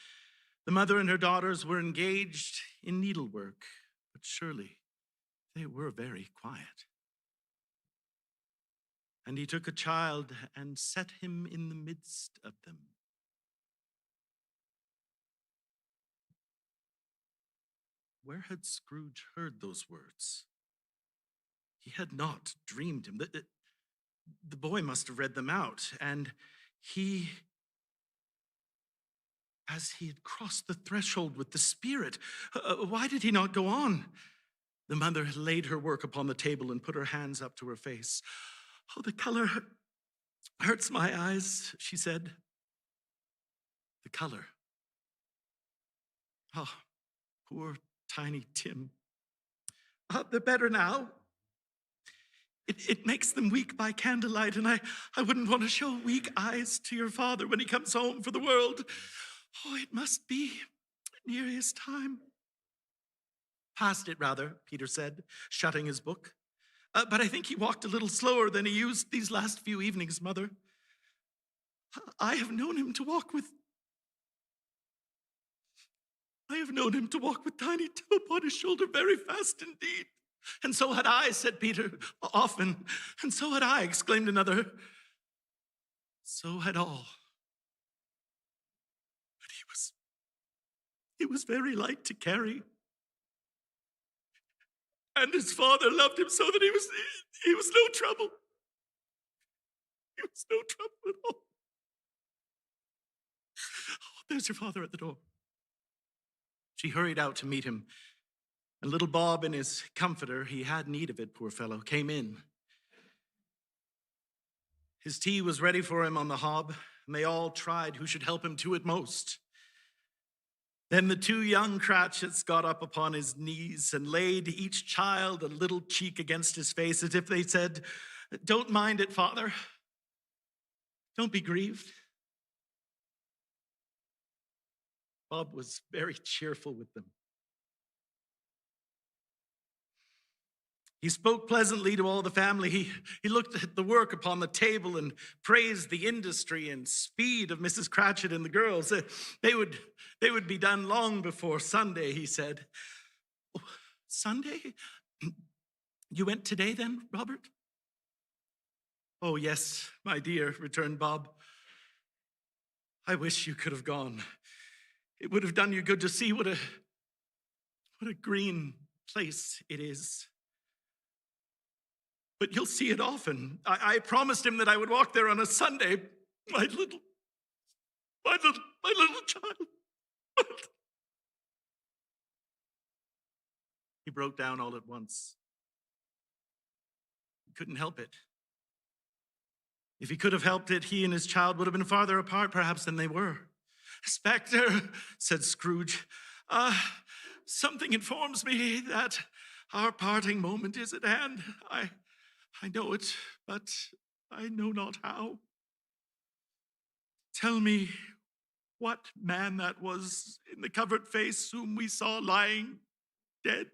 S8: The mother and her daughters were engaged in needlework, but surely they were very quiet. And he took a child and set him in the midst of them. Where had Scrooge heard those words? He had not dreamed him. The boy must have read them out, and as he had crossed the threshold with the Spirit, why did he not go on? The mother laid her work upon the table and put her hands up to her face. "Oh, the color hurts my eyes," she said. The color. Oh, poor tiny Tim. They're better now. It makes them weak by candlelight, and I wouldn't want to show weak eyes to your father when he comes home for the world. Oh, it must be near his time. Past it, rather, Peter said, shutting his book. But I think he walked a little slower than he used these last few evenings, Mother. I have known him to walk with Tiny Tim upon his shoulder very fast indeed. And so had I, said Peter, often. And so had I, exclaimed another. So had all. But he was very light to carry. And his father loved him so that he was no trouble. He was no trouble at all. Oh, there's your father at the door. She hurried out to meet him. And little Bob, in his comforter, he had need of it, poor fellow, came in. His tea was ready for him on the hob, and they all tried who should help him to it most. Then the two young Cratchits got up upon his knees and laid each child a little cheek against his face, as if they said, "Don't mind it, Father. Don't be grieved." Bob was very cheerful with them. He spoke pleasantly to all the family. He looked at the work upon the table and praised the industry and speed of Mrs. Cratchit and the girls. They would be done long before Sunday, he said. "Oh, Sunday? You went today then, Robert?" "Oh, yes, my dear," returned Bob. "I wish you could have gone. It would have done you good to see what a green place it is. But you'll see it often. I promised him that I would walk there on a Sunday. My little child." He broke down all at once. He couldn't help it. If he could have helped it, he and his child would have been farther apart, perhaps, than they were. "Spectre," said Scrooge, "something informs me that our parting moment is at hand. I know it, but I know not how. Tell me what man that was in the covered face whom we saw lying dead."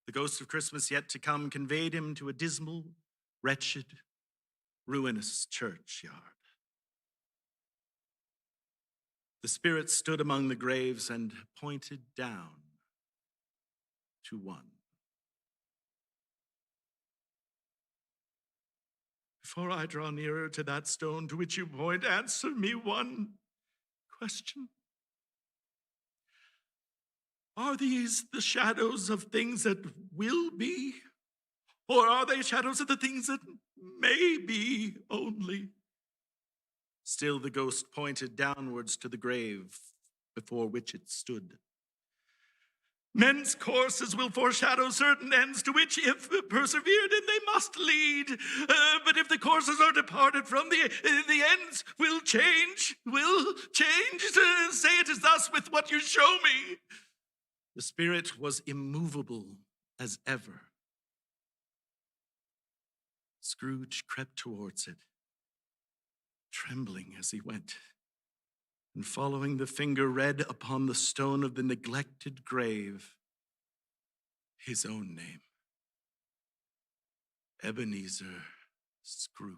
S8: The ghost of Christmas yet to come conveyed him to a dismal, wretched, ruinous churchyard. The Spirit stood among the graves and pointed down to one. Before I draw nearer to that stone to which you point, answer me one question. Are these the shadows of things that will be, or are they shadows of the things that may be only? Still the ghost pointed downwards to the grave before which it stood. Men's courses will foreshadow certain ends to which, if persevered in, they must lead. But if the courses are departed from, the ends will change. Say it is thus with what you show me. The Spirit was immovable as ever. Scrooge crept towards it, trembling as he went, and following the finger read upon the stone of the neglected grave his own name. Ebenezer Scrooge.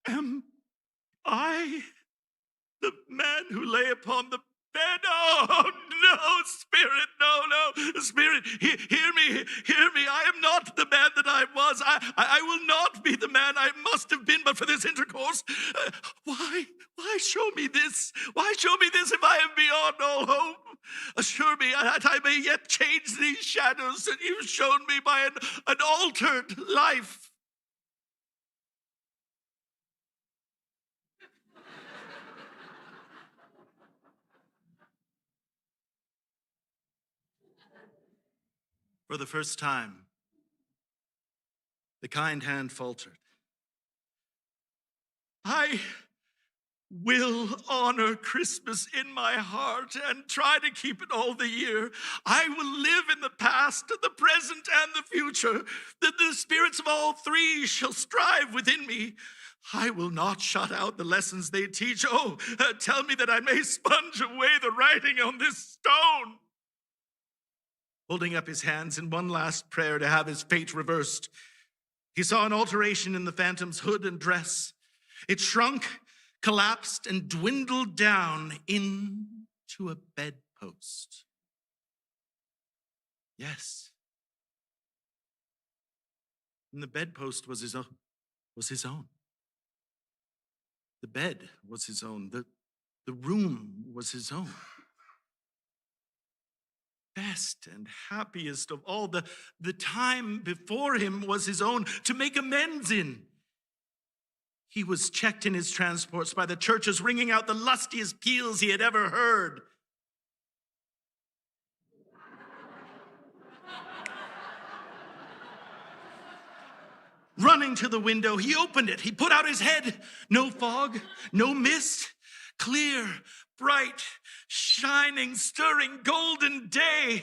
S8: Am I the man who lay upon the bed? Oh, no, Spirit, no. Spirit, hear me. I am not the man that I was. I will not be the man I must have been but for this intercourse. Why show me this? Why show me this if I am beyond all hope? Assure me that I may yet change these shadows that you've shown me by an altered life. For the first time, the kind hand faltered. I will honor Christmas in my heart and try to keep it all the year. I will live in the past, the present, and the future, that the spirits of all three shall strive within me. I will not shut out the lessons they teach. Oh, tell me that I may sponge away the writing on this stone. Holding up his hands in one last prayer to have his fate reversed, he saw an alteration in the phantom's hood and dress. It shrunk, collapsed, and dwindled down into a bedpost. Yes. And the bedpost was his own. The bed was his own. The room was his own. Best and happiest of all, the time before him was his own to make amends in. He was checked in his transports by the churches ringing out the lustiest peals he had ever heard. Running to the window, he opened it. He put out his head. No fog, no mist, clear, bright, shining, stirring, golden day.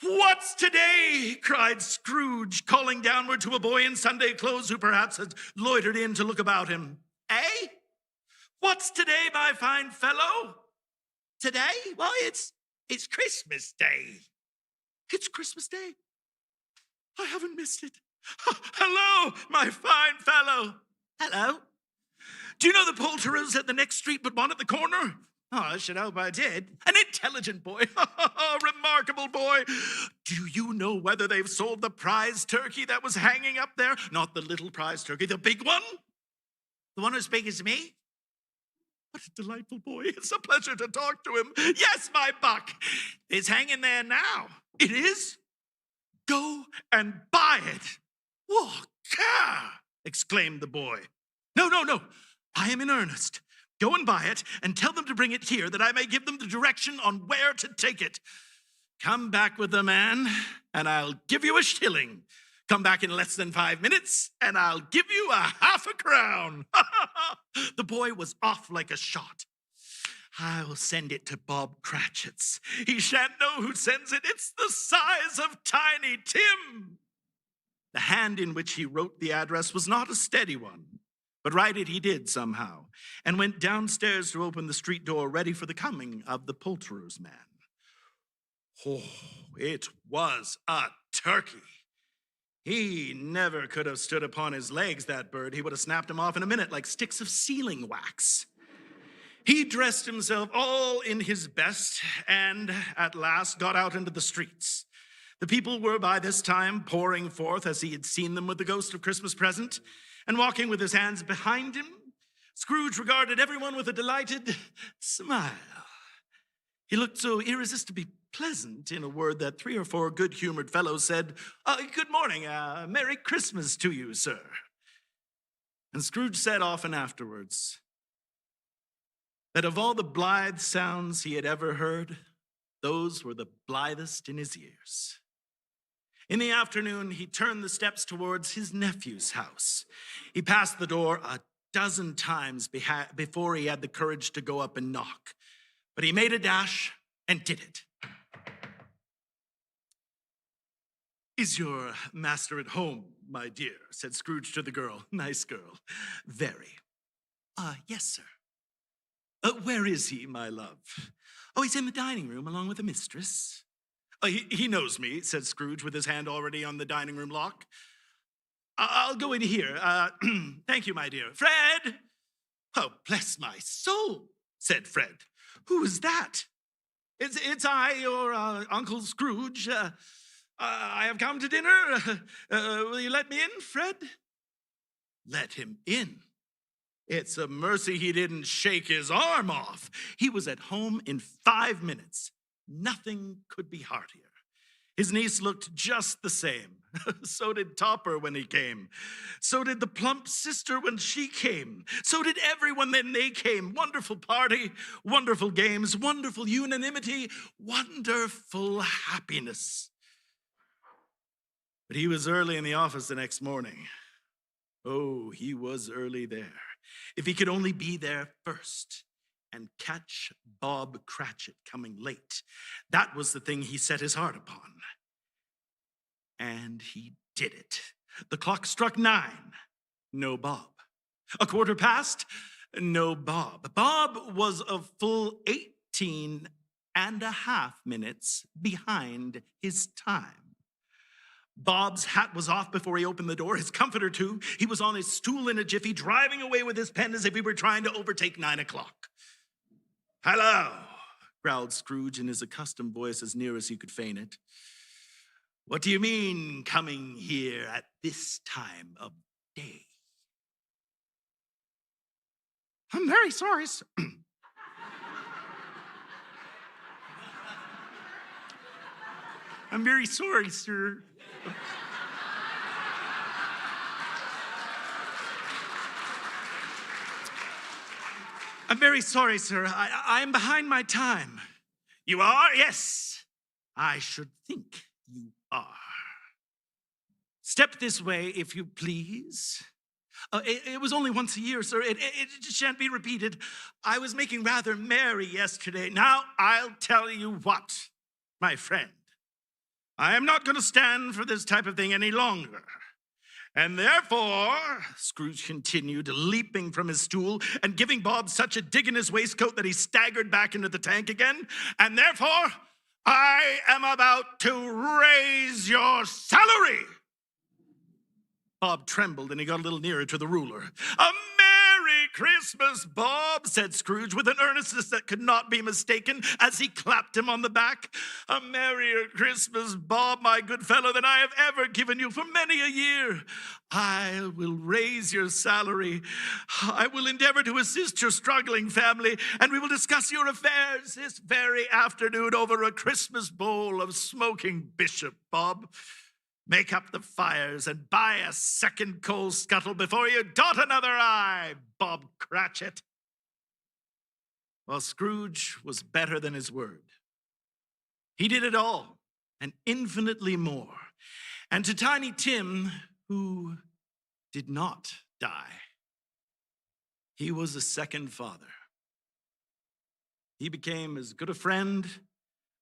S8: What's today? Cried Scrooge, calling downward to a boy in Sunday clothes who perhaps had loitered in to look about him. Eh? What's today, my fine fellow? Today? Why, it's Christmas Day. It's Christmas Day. I haven't missed it. Hello, my fine fellow. Hello. Do you know the poulterers at the next street but one at the corner? Oh, I should hope I did. An intelligent boy. Remarkable boy. Do you know whether they've sold the prize turkey that was hanging up there? Not the little prize turkey, the big one? The one as big as me? What a delightful boy. It's a pleasure to talk to him. Yes, my buck. It's hanging there now. It is? Go and buy it. Whoa, exclaimed the boy. No. I am in earnest. Go and buy it and tell them to bring it here that I may give them the direction on where to take it. Come back with the man and I'll give you a shilling. Come back in less than 5 minutes and I'll give you a half a crown. The boy was off like a shot. I'll send it to Bob Cratchit's. He shan't know who sends it. It's the size of Tiny Tim. The hand in which he wrote the address was not a steady one, but write it he did somehow, and went downstairs to open the street door, ready for the coming of the poulterer's man. Oh, it was a turkey. He never could have stood upon his legs, that bird. He would have snapped him off in a minute like sticks of sealing wax. He dressed himself all in his best and at last got out into the streets. The people were by this time pouring forth as he had seen them with the ghost of Christmas present, and walking with his hands behind him, Scrooge regarded everyone with a delighted smile. He looked so irresistibly pleasant, in a word, that 3 or 4 good-humored fellows said, "Good morning, Merry Christmas to you, sir." And Scrooge said often afterwards that of all the blithe sounds he had ever heard, those were the blithest in his ears. In the afternoon, he turned the steps towards his nephew's house. He passed the door a dozen times before he had the courage to go up and knock. But he made a dash and did it. "Is your master at home, my dear?" said Scrooge to the girl. Nice girl. Very. Yes, sir. Where is he, my love? Oh, he's in the dining room along with the mistress. He knows me, said Scrooge with his hand already on the dining room lock. I'll go in here. Thank you, my dear. Fred! Oh, bless my soul, said Fred. Who is that? It's I, your Uncle Scrooge. I have come to dinner. Will you let me in, Fred? Let him in? It's a mercy he didn't shake his arm off. He was at home in 5 minutes. Nothing could be heartier. His niece looked just the same. So did Topper when he came. So did the plump sister when she came. So did everyone when they came. Wonderful party, wonderful games, wonderful unanimity, wonderful happiness. But he was early in the office the next morning. Oh, he was early there. If he could only be there first and catch Bob Cratchit coming late. That was the thing he set his heart upon. And he did it. The clock struck 9. No Bob. 1:15. No Bob. Bob was a full 18.5 minutes behind his time. Bob's hat was off before he opened the door, his comforter too. He was on his stool in a jiffy, driving away with his pen as if he were trying to overtake 9 o'clock. Hello, growled Scrooge in his accustomed voice as near as he could feign it. What do you mean coming here at this time of day? I'm very sorry, sir. I'm very sorry, sir. I'm very sorry, sir. I'm behind my time. You are? Yes. I should think you are. Step this way, if you please. It was only once a year, sir. It shan't be repeated. I was making rather merry yesterday. Now, I'll tell you what, my friend. I am not going to stand for this type of thing any longer. And therefore, Scrooge continued, leaping from his stool and giving Bob such a dig in his waistcoat that he staggered back into the tank again. And therefore, I am about to raise your salary. Bob trembled and he got a little nearer to the ruler. A Merry Christmas, Bob, said Scrooge with an earnestness that could not be mistaken as he clapped him on the back. A merrier Christmas, Bob, my good fellow, than I have ever given you for many a year. I will raise your salary. I will endeavor to assist your struggling family, and we will discuss your affairs this very afternoon over a Christmas bowl of smoking bishop, Bob. Make up the fires and buy a second coal scuttle before you dot another I, Bob Cratchit. Well, Scrooge was better than his word. He did it all and infinitely more. And to Tiny Tim, who did not die, he was a second father. He became as good a friend,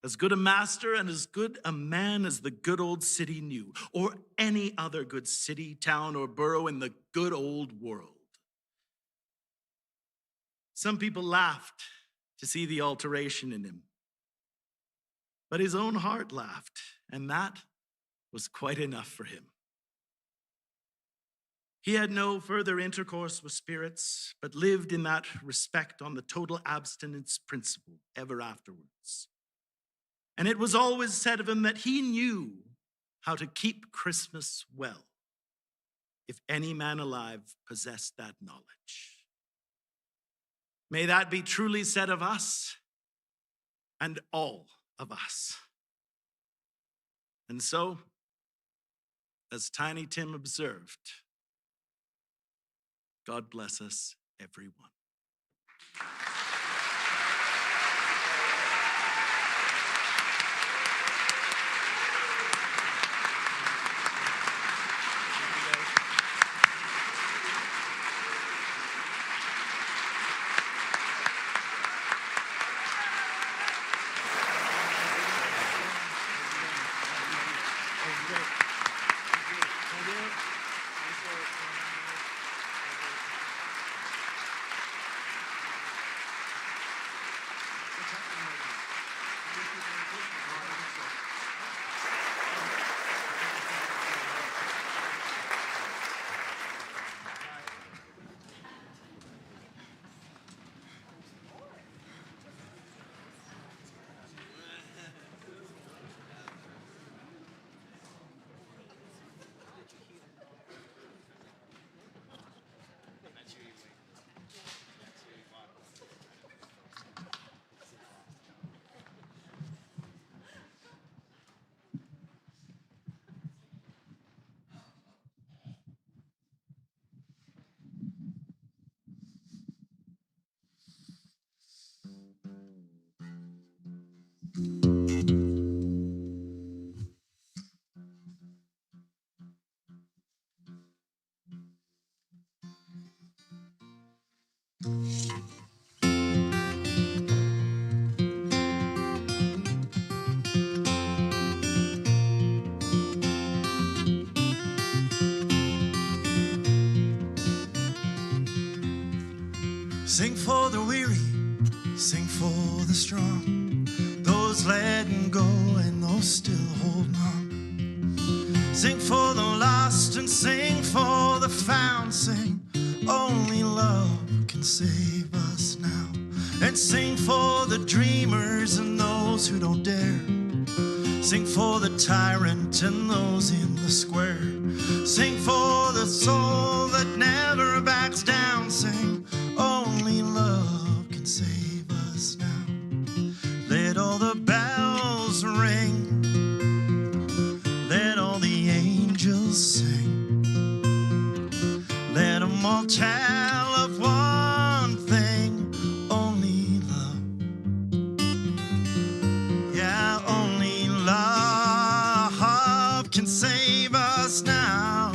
S8: as good a master, and as good a man as the good old city knew, or any other good city, town, or borough in the good old world. Some people laughed to see the alteration in him, but his own heart laughed, and that was quite enough for him. He had no further intercourse with spirits, but lived in that respect on the total abstinence principle ever afterwards. And it was always said of him that he knew how to keep Christmas well, if any man alive possessed that knowledge. May that be truly said of us and all of us. And so, as Tiny Tim observed, God bless us, everyone.
S5: Sing for the weary, sing for the strong, those letting go and those still holding on. Sing for the lost and sing for the found. Sing, only love can save us now. And sing for the dreamers and those who don't dare. Sing for the tyrant and those in the square. Sing for the soul that never backs down. Sing, only love can save us now. Let all the bells ring. Let all the angels sing. Let them all tell of one thing. Only love. Yeah, only love can save us now.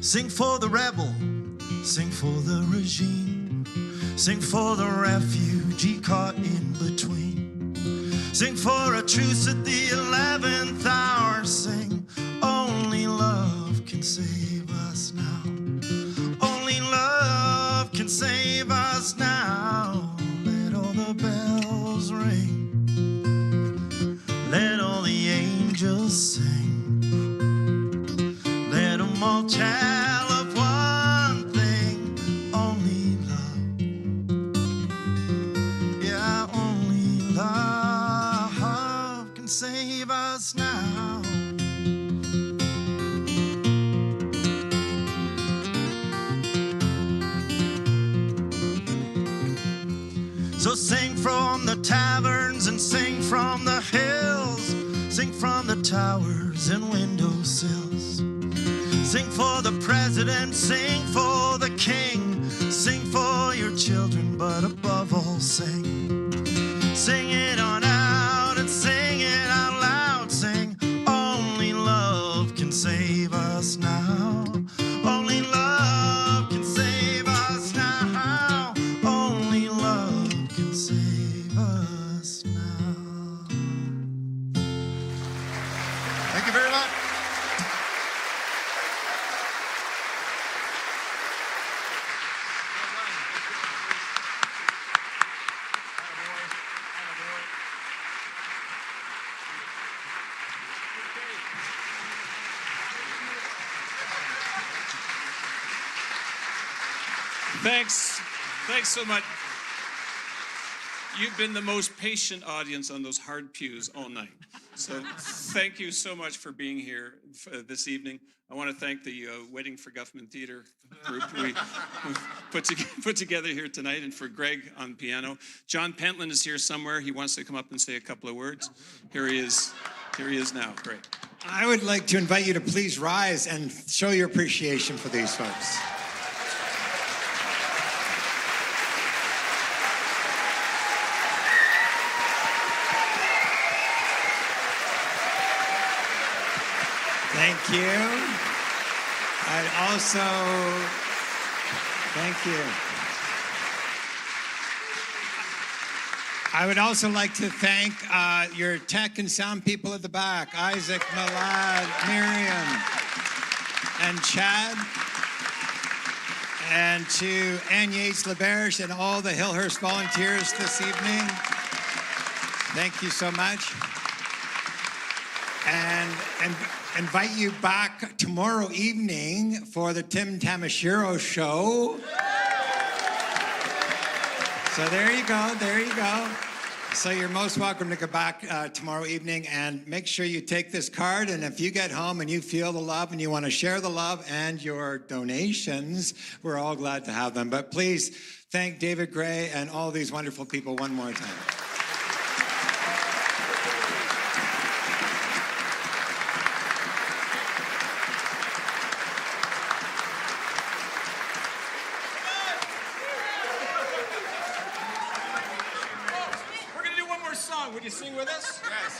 S5: Sing for the rebel, sing for the regime, sing for the refugee caught in between. Sing for a truce at the 11th hour. Sing, only love can save us now. Only love can save us now. Let all the bells ring. Let all the angels sing. Let them all tell of one thing. Only love. Yeah, only love can save us now. So sing from the taverns and sing from the hills. Sing from the towers and windowsills. Sing for the president, sing for the king. Sing for your children, but above all sing. Sing it on out and sing it out loud. Sing, only love can save us now. Only love can save us now. Only love can save us now. Thank you very much.
S3: Thanks so much. You've been the most patient audience on those hard pews all night. So thank you so much for being here this evening. I want to thank the Waiting for Guffman Theater group we put together here tonight, and for Greg on piano. John Pentland is here somewhere. He wants to come up and say a couple of words. Here he is. Here he is now. Great.
S2: I would like to invite you to please rise and show your appreciation for these folks. Thank you. Thank you. I would also like to thank your tech and sound people at the back, Isaac, Malad, Miriam, and Chad, and to Ann Yates-LaBerge and all the Hillhurst volunteers this evening. Thank you so much. And invite you back tomorrow evening for the Tamashiro show. So there you go. So you're most welcome to go back tomorrow evening, and make sure you take this card. And if you get home and you feel the love and you want to share the love and your donations, we're all glad to have them. But please thank David Gray and all these wonderful people one more time.
S3: Would you sing with us? Yes.